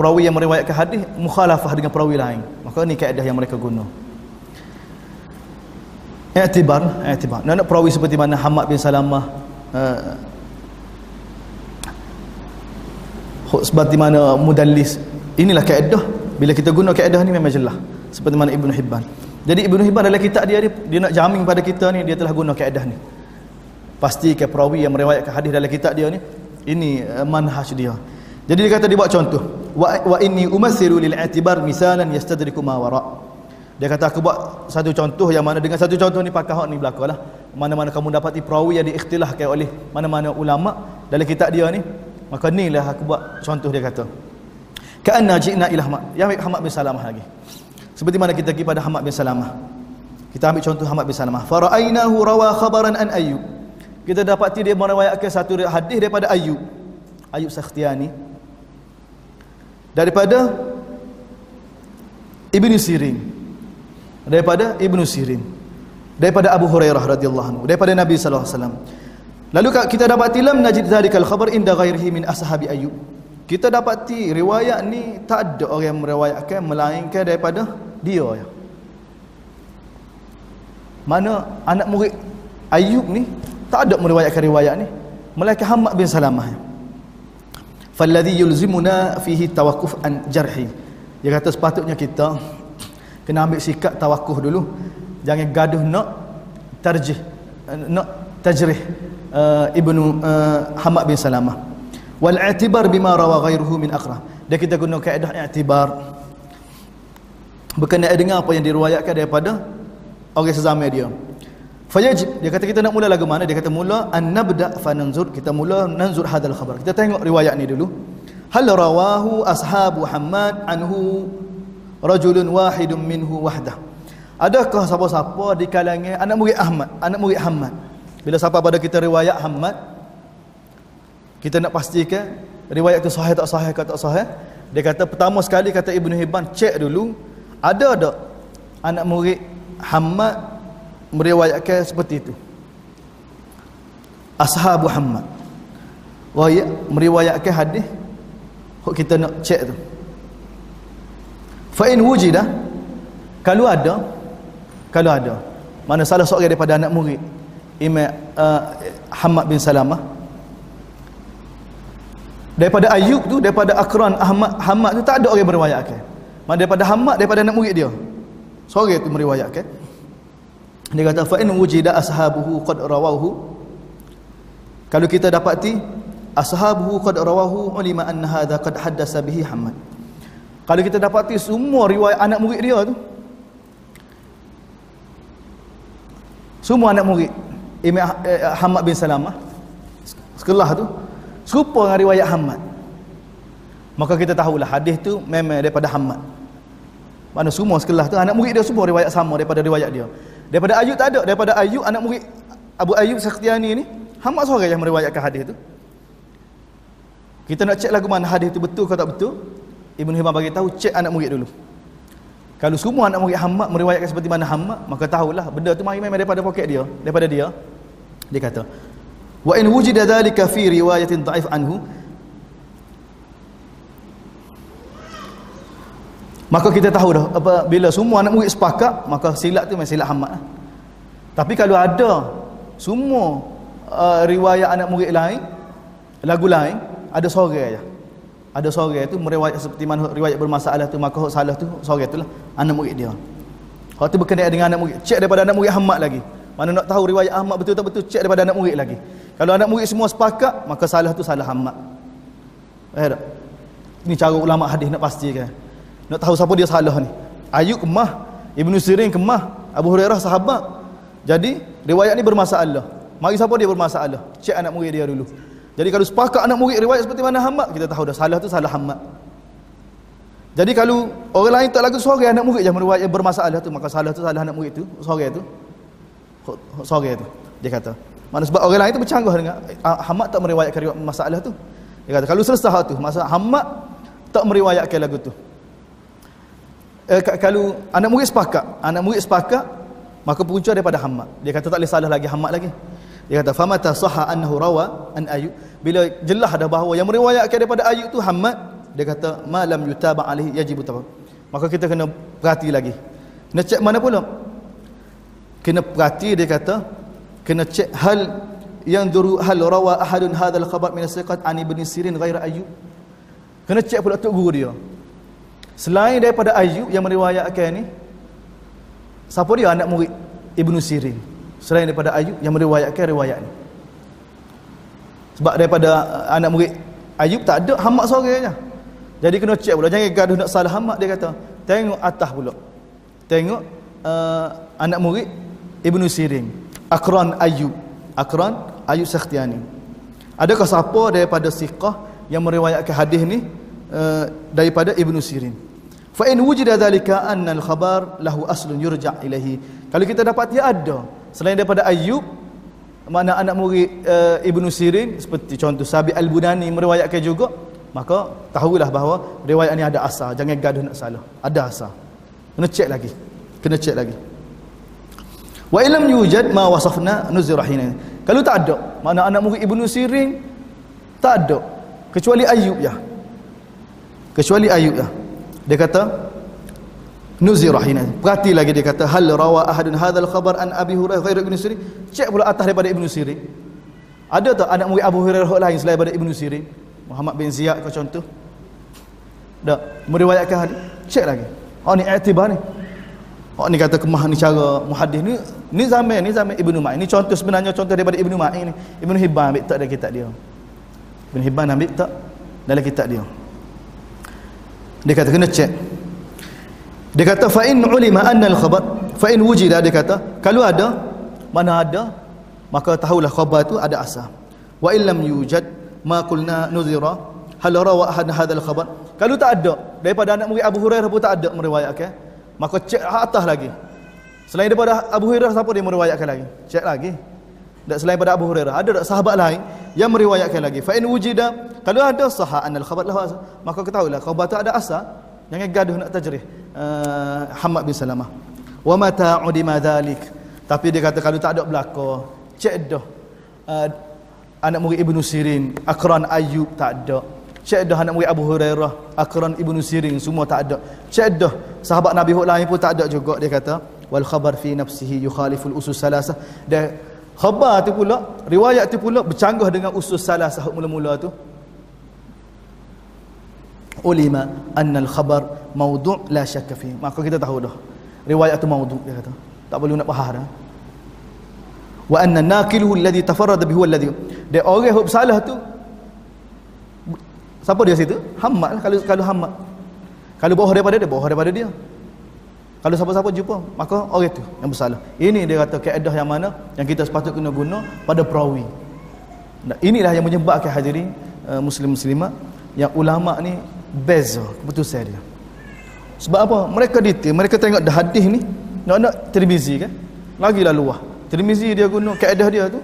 perawi yang meriwayatkan hadis mukhalafah dengan perawi lain, maka ni kaedah yang mereka guna. I'tibar nak perawi seperti mana Hammad bin Salamah, seperti mana mudallis, inilah kaedah. Bila kita guna kaedah ni memang jelas seperti mana Ibn Hibban. Jadi Ibn Hibban dalam kitab dia nak jamin pada kita ni, dia telah guna kaedah ni. Pastikan perawi yang meriwayatkan hadis dalam kitab dia ni, ini manhaj dia. Jadi dia kata, dia buat contoh, wa inni umathilu lil i'tibar misalan yastadriku ma wara. Dia kata aku buat satu contoh yang mana dengan satu contoh ni pakah hak ni belakalah. Mana-mana kamu dapati perawi yang diikhtilafkan oleh mana-mana ulama dalam kitab dia ni, maka inilah aku buat contoh. Dia kata ka'anna ji'na ila Hammad bin Salamah lagi. Seperti mana kita pergi pada Hammad bin Salamah. Kita ambil contoh Hammad bin Salamah. Fara'ainahu rawa khabaran an Ayyub. Kita dapati dia meriwayatkan satu hadis daripada Ayyub Sakhtiyani, daripada Ibnu Sirin, daripada Abu Hurairah radhiyallahu anhu, daripada Nabi sallallahu alaihi wasallam. Lalu kita dapati lam najid zalikal khabar inda ghairihi min ashabi Ayyub. Kita dapati riwayat ni tak ada orang yang meriwayatkan melainkan daripada dia ya. Mana anak murid Ayyub ni tak ada meriwayatkan riwayat ni melainkan Hammad bin Salamah. Falladhi yulzimuna fihi tawaqquf an jarhi. Dia kata sepatutnya kita kena ambil sikap tawakkuf dulu, jangan gaduh nak tarjih, nak tajrih Ibnu Hammad bin Salamah. Wal i'tibar bima rawa ghairuhu min aqra. Dia kita guna kaedah i'tibar berkenaan dengan apa yang diriwayatkan daripada orang sezaman dia. Fayajib, dia kata kita nak mula lagu mana? Dia kata mula an nabda fa nanzur, kita mula nanzur hadal khabar. Kita tengok riwayat ni dulu. Hal rawahu ashabu Hammad anhu rajulun wahidun minhu wahdah. Adakah siapa-siapa di kalangan anak murid Hammad? Bila siapa pada kita riwayat Hammad, kita nak pastikan riwayat tu sahih tak sahih ke tak sahih. Dia kata pertama sekali kata Ibn Hibban, cek dulu ada tak anak murid Hammad meriwayatkan seperti itu. Ashabu Hammad meriwayatkan hadis kita nak cek tu. Fa in wujida, kalau ada mana salah seorang daripada anak murid Imam Hammad bin Salamah, daripada Ayyub tu, daripada Aqran Hammad tu tak ada orang meriwayatkan. Mana daripada Hammad, daripada anak murid dia seorang tu meriwayatkan. Dia kata fa in wujida ashabuhu qad rawahu, kalau kita dapati ashabuhu qad rawahu ulima anna hadha qad haddasa bihi Hammad. Kalau kita dapati semua riwayat anak murid dia tu, semua anak murid Imam Hammad bin Salamah sekelah tu serupa dengan riwayat Hammad, maka kita tahulah hadis tu memang daripada Hammad. Mana semua sekelah tu anak murid dia semua riwayat sama daripada riwayat dia. Daripada Ayyub tak ada. Daripada Ayyub, anak murid Abu Ayyub Sakhtiyani ni, Hammad seorang yang meriwayatkan hadis tu. Kita nak cek lagu mana hadis tu betul ke tak betul. Ibn Hibban bagi tahu, cek anak murid dulu. Kalau semua anak murid Hammad meriwayatkan seperti mana Hammad, maka tahulah benda tu memang daripada poket dia, daripada dia. Dia kata, wa in wujida dhalika fi riwayatin dha'if anhu, maka kita tahu dah bila semua anak murid sepakat, maka silap tu memang silap Hammad. Tapi kalau ada semua riwayat anak murid lain, lagu lain, ada seorang aja, ada seorang tu meriwayat seperti mana riwayat bermasalah tu, maka salah tu seorang itulah anak murid dia. Hak tu berkenaan dengan anak murid, cek daripada anak murid Hammad lagi. Mana nak tahu riwayat Ahmad betul tak betul, cek daripada anak murid lagi. Kalau anak murid semua sepakat, maka salah tu salah Hammad. Tak? Ini cara ulama hadis nak pastikan. Nak tahu siapa dia salah ni. Ayyub kemah, Ibnu Sirin kemah, Abu Hurairah sahabat. Jadi riwayat ni bermasalah. Mari siapa dia bermasalah, cek anak murid dia dulu. Jadi kalau sepakat anak murid riwayat seperti mana Hammad, kita tahu dah salah tu salah Hammad. Jadi kalau orang lain tak lagu seorang anak murid je meriwayat bermasalah tu, maka salah tu salah anak murid tu, seorang tu. Dia kata. Mana sebab orang lain tu bercanggah dengan Hammad tak meriwayatkan riwayat masalah tu. Dia kata kalau selesai tu, masa Hammad tak meriwayatkan lagu tu. Kalau anak murid sepakat, maka punca daripada Hammad. Dia kata tak boleh salah lagi Hammad lagi. Dia kata famata sahha annahu rawa an Ayyub, bila jelas dah bahawa yang meriwayatkan daripada Ayyub tu Hammad, dia kata ma lam yutaba alaihi yajibu tabaq. Maka kita kena perhati lagi. Kena cek mana pula? Kena perhati, dia kata kena cek hal yang duru hal rawa ahadun hadzal khabar min as-siqat an ibn Sirin ghaira Ayyub. Kena cek pula tok guru dia. Selain daripada Ayyub yang meriwayatkan ni, siapa dia anak murid Ibnu Sirin? Selain daripada Ayyub yang meriwayatkan riwayat ni. Sebab daripada anak murid Ayyub tak ada, Hammad seorang je. Jadi kena cek pula, jangan gaduh nak salah Hammad. Dia kata tengok atas pula, tengok anak murid Ibnu Sirin, Aqran Ayyub Sakhtiani. Adakah siapa daripada siqah yang meriwayatkan hadis ni daripada Ibnu Sirin? Fa in wujida dhalika anna al-khabar lahu aslun yurja' ilaihi. Kalau kita dapat dia ada selain daripada Ayyub, mana anak murid Ibnu Sirin, seperti contoh Sabi Al-Bunani meriwayatkan juga, maka tahulah bahawa riwayat ni ada asal. Jangan gaduh nak salah, ada asal. Kena cek lagi. Wa illam yujad ma wasafna nuzira hina. Kalau tak ada, mana anak murid Ibnu Sirin tak ada kecuali Ayyub ya. Dia kata nuzira hina. Perhati lagi, dia kata hal rawa ahadun hadzal khabar an Abi Hurairah ghairu Ibnu Sirin. Cek pula atas daripada Ibnu Sirin. Ada tak anak murid Abu Hurairah lain selain daripada Ibnu Sirin? Muhammad bin Ziyad ke contoh? Tak meriwayatkan hadis. Cek lagi. Oh ni i'tibar ni. Oh ni kata kemah ni cara muhaddis ni zaman Ibnu Ma'in. Ni contoh, sebenarnya contoh daripada Ibnu Ma'in ni. Ibnu Hibban ambil tak dalam kitab dia. Ibnu Hibban ambil tak dalam kitab dia. Dia kata kena cek. Dia kata fa in ulima anna al-khabar fa in wujida, dia kata kalau ada, mana ada, maka tahulah khabar tu ada asal. Wa illam yujad ma qulna nuzira hal rawa ahad hadzal khabar. Kalau tak ada daripada anak murid Abu Hurairah pun tak ada meriwayatkan, maka cek atas lagi. Selain daripada Abu Hurairah, siapa dia meriwayatkan lagi? Cek lagi. Tak selain daripada Abu Hurairah, ada tak sahabat lain yang meriwayatkan lagi? Fa in wujida, kalau ada sahha anal khabar lahu asal, maka ketahuilah khabar tu ada asal. Jangan gaduh nak tajrih Hammad bin Salamah. Wa mata udima dhalik. Tapi dia kata kalau tak ada belaka, cek dah anak murid Ibnu Sirin, Aqran Ayyub tak ada. Cek dah anak murid Abu Hurairah, Aqran Ibnu Sirin, semua tak ada. Cek dah sahabat Nabi lain pun tak ada juga. Dia kata wal khabar fi nafsihi yukhaliful usus salasah. Dan khabar tu pula, riwayat tu pula bercanggah dengan usus salasah mula-mula tu. Ulima anna al-khabar mawdu' la syakka fi. Maka kita tahu dah riwayat tu mawdu', dia kata. Tak perlu nak bahas dah. Wa anna naqiluhu alladhi tafarrada bihi alladhi. Dia orang yang bersalah tu siapa dia situ? Hammad lah. Kalau Hammad. Kalau bawah daripada dia. Kalau siapa-siapa jumpa, maka orang itu yang bersalah. Ini dia kata kaedah yang mana yang kita sepatutnya guna pada perawi. Dan inilah yang menyebabkan hadirin muslim-muslimat yang ulama ni beza keputusan dia. Sebab apa? Mereka detail, mereka tengok dah hadis ni nak Tirmizi kan, lagilah luah. Tirmizi dia guna kaedah dia tu,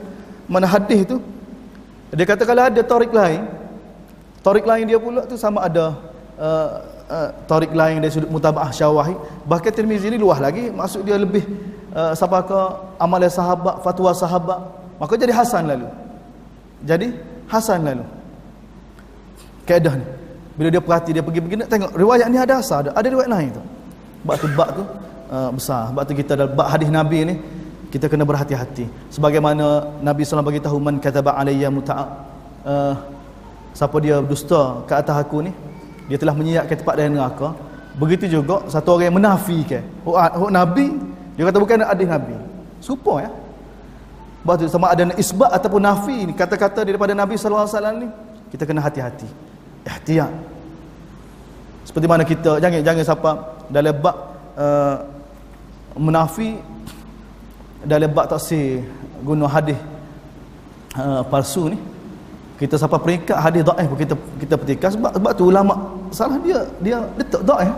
mana hadis tu dia kata kalau ada tarik lain dia pula tu sama ada tarik lain dari sudut mutabaah syawahid. Bahkan Tirmizi ni luah lagi, maksud dia lebih sampai ke amalan sahabat, fatwa sahabat, maka jadi hasan lalu. Kaedah ni bila dia perhati, dia pergi nak tengok riwayat ni ada asal, ada riwayat lain tu. Bab tu besar. Sebab tu kita dalam bab hadis Nabi ni kita kena berhati-hati. Sebagaimana Nabi SAW bagi tahu man kataba alayya siapa dia dusta ke atas aku ni, dia telah menyiapkan tempat dalam neraka. Begitu juga satu orang yang menafikan hak Nabi, dia kata bukan hadis Nabi. Serupa ya. Sebab tu sama ada isbat ataupun nafi ni, kata-kata daripada Nabi SAW ni, kita kena hati-hati. Ihtiyat. Seperti mana kita jangan siapa dalam bab menafi, dalam bab taksir guna hadis palsu ni, kita siapa peringkat hadis dhaif pun kita petikan. Sebab tu ulama salah dia letak dhaif.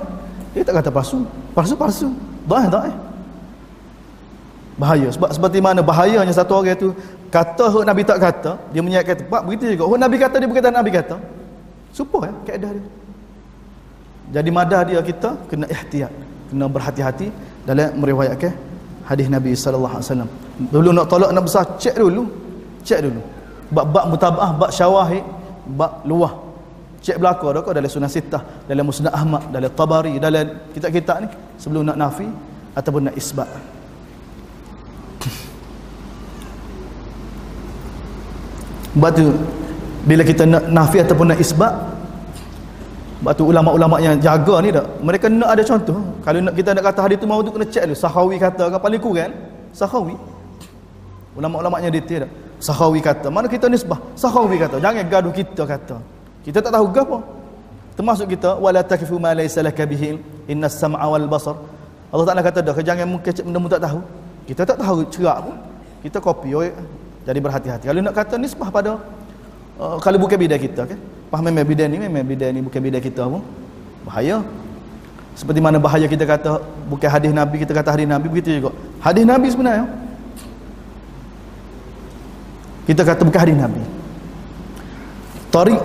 Dia tak kata palsu, dhaif. Bahaya. Sebab seperti mana bahayanya satu orang tu kata hak Nabi tak kata, dia menyiapkan tempat. Begitu juga hak Nabi kata, dia berkata Nabi kata. Supaya kaedah dia. Jadi madah dia kita kena ihtiyat, kena berhati-hati dalam meriwayatkan hadis Nabi sallallahu alaihi wasallam. Dulu nak tolak nak besar, cek dulu. Bab mutabaah, bab syawahid, bab luah. Cek belaka dah dalam Sunan Sittah, dalam Musnad Ahmad, dalam Tabari, dalam kitab-kitab ni sebelum nak nafi ataupun nak isbat. Sebab tu bila kita nak nafi ataupun nak isbat, sebab tu ulama-ulama yang jaga ni dah, mereka nak ada contoh. Kalau nak kita nak kata hadis tu maudhu, kena cek dulu. Sakhawi kata kan paling kurang, Sakhawi. Ulama-ulamanya detail dah. Sakhawi kata, mana kita nisbah? Sakhawi kata, jangan gaduh kita kata. Kita tak tahu apa. Termasuk kita wala takifu ma laysa laka bihi innas sam'a wal basar. Allah Taala kata dah, jangan mengkecek benda mu tak tahu. Kita tak tahu cerak pun. Kita copy. Jadi berhati-hati. Kalau nak kata nisbah pada kalau bukan bidang kita kan. Faham memang bidang ni bukan bidang kita pun. Bahaya. Seperti mana bahaya kita kata bukan hadis Nabi, kita kata hadis Nabi, begitu juga. Hadis Nabi sebenarnya kita kata bukan hadis Nabi. Tarik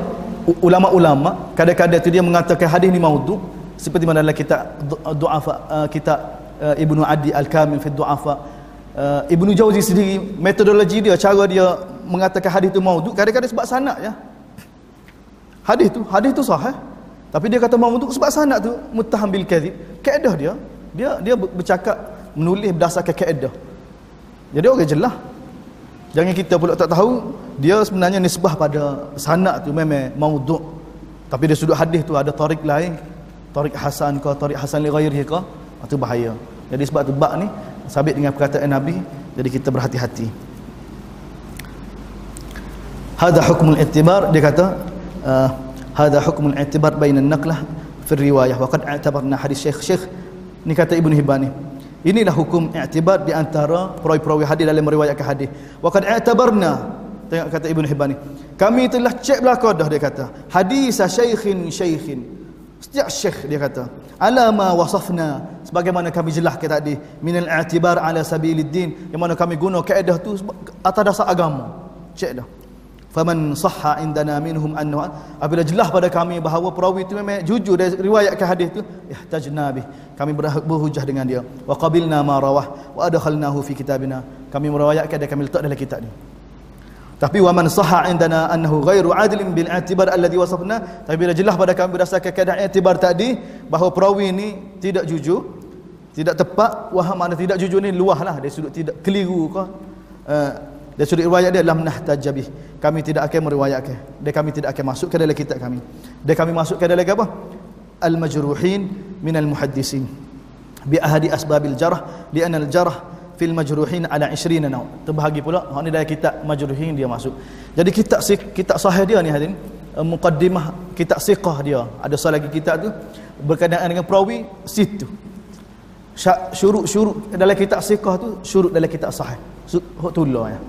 ulama-ulama kadang-kadang tu dia mengatakan hadis ni maudhu, seperti mana dalam kitab du'afa, kitab Ibnu Adi Al-Kamil fi Du'afa. Ibnu Jauzi sendiri metodologi dia, cara dia mengatakan hadis tu maudhu, kadang-kadang sebab sanad ya. Hadis tu sahih, tapi dia kata maudhu sebab sanad tu muttaham bil kadzib. Kaedah dia bercakap menulis berdasarkan kaedah. Jadi orang jelas. Jangan kita pula tak tahu dia sebenarnya nisbah pada sanad tu memang maudhu, tapi dia sudut hadis tu ada tarik lain, tarik hasan ke tarik hasan li ghairihi ke, itu bahaya. Jadi sebab tu bab ni sabit dengan perkataan Nabi, jadi kita berhati-hati. Hada hukmul i'tibar, dia kata hada hukmul i'tibar baina an-naqlah fi riwayah wa qad i'tabarna hadis syekh ni, kata Ibnu Hibban ni. Inilah hukum i'tibar di antara perawi-perawi hadis dalam meriwayatkan hadis. Wa qad i'tabarna, tengok kata Ibnu Hibban ni, kami telah cek belaka dah, dia kata hadis syekhin setiap syekh, dia kata ala ma wasafna, sebagaimana kami jelaskan tadi, minal i'tibar ala sabiliddin, yang mana kami guna kaedah tu atas dasar agama. Cek dah. Faman sahha indana minhum annahu, apabila jelas pada kami bahawa perawi itu memang jujur dari riwayatkan hadis tu, ihtajna bih, kami berhujjah dengan dia. Wa qabilna ma rawah wa adkhalnahu fi kitabina, kami meriwayatkan dan kami letak dalam kitab ni. Tapi wa man sahha indana annahu ghairu adilin bil i'tibar alladhi wasafna, tapi bila jelas pada kami berdasarkan kaedah i'tibar tadi bahawa perawi ini tidak jujur, tidak tepat, wah mana tidak jujur ni luahlah, dia sudut tidak keliru ke, dia sudut riwayat dia lam nahtajabih, kami tidak akan meriwayatkan, dan kami tidak akan masuk ke dalam kitab kami, dan kami masuk ke dalam apa? Al majruhin minal muhaddisin bi ahadi asbabil jarh, li anna al jarh fil majruhin ala 20 naw. Terbahagi pula hak ni dalam kitab majruhin dia masuk. Jadi kitab sahih dia ni hadirin, muqaddimah kitab siqah dia, ada satu lagi kitab tu berkenaan dengan perawi situ. Syurut dalam kitab siqah tu, syurut dalam kitab sahih. Hak tulah ya.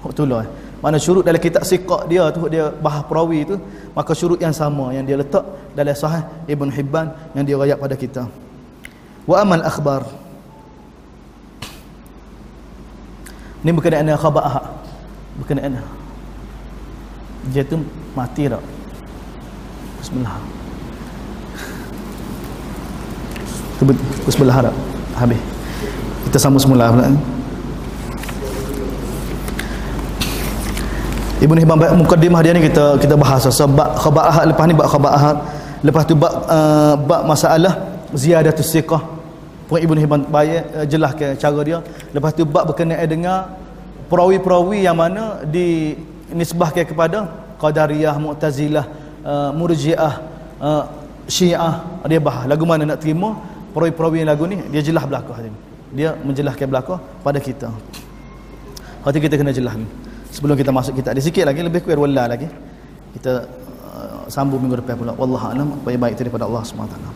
Hak tulah. Mana syurut dalam kitab siqah dia tu, dia bahas perawi tu, maka syurut yang sama yang dia letak dalam sahih Ibn Hibban yang dia riwayat pada kita. Wa amal akhbar, ni berkenaan dengan khabar ahad, berkenaan dia tu mati tak? Bismillah. Bismillah tak? Habis. Kita sambung semula pula. Ibnu Hibban mukaddimah dia ni kita bahas sebab khabar ahad, lepas ni bab khabar ahad, lepas tu bab masalah ziyadatus siqah. Ibnu Hibban jelaskan cara dia. Lepas tu bab berkenaan dengan perawi-perawi yang mana dinisbahkan kepada Qadariyah, Mu'tazilah, Murji'ah, Syiah. Dia bahas lagu mana nak terima perawi-perawi yang lagu ni, dia jelas belakang ni. Dia menjelaskan belakang pada kita. Hati kita kena jelas ni. Sebelum kita masuk kita ada sikit lagi, lebih kurang wala lagi. Kita sambung minggu depan pula. Wallahu a'lam. Apa yang baik itu daripada Allah Subhanahu wa taala.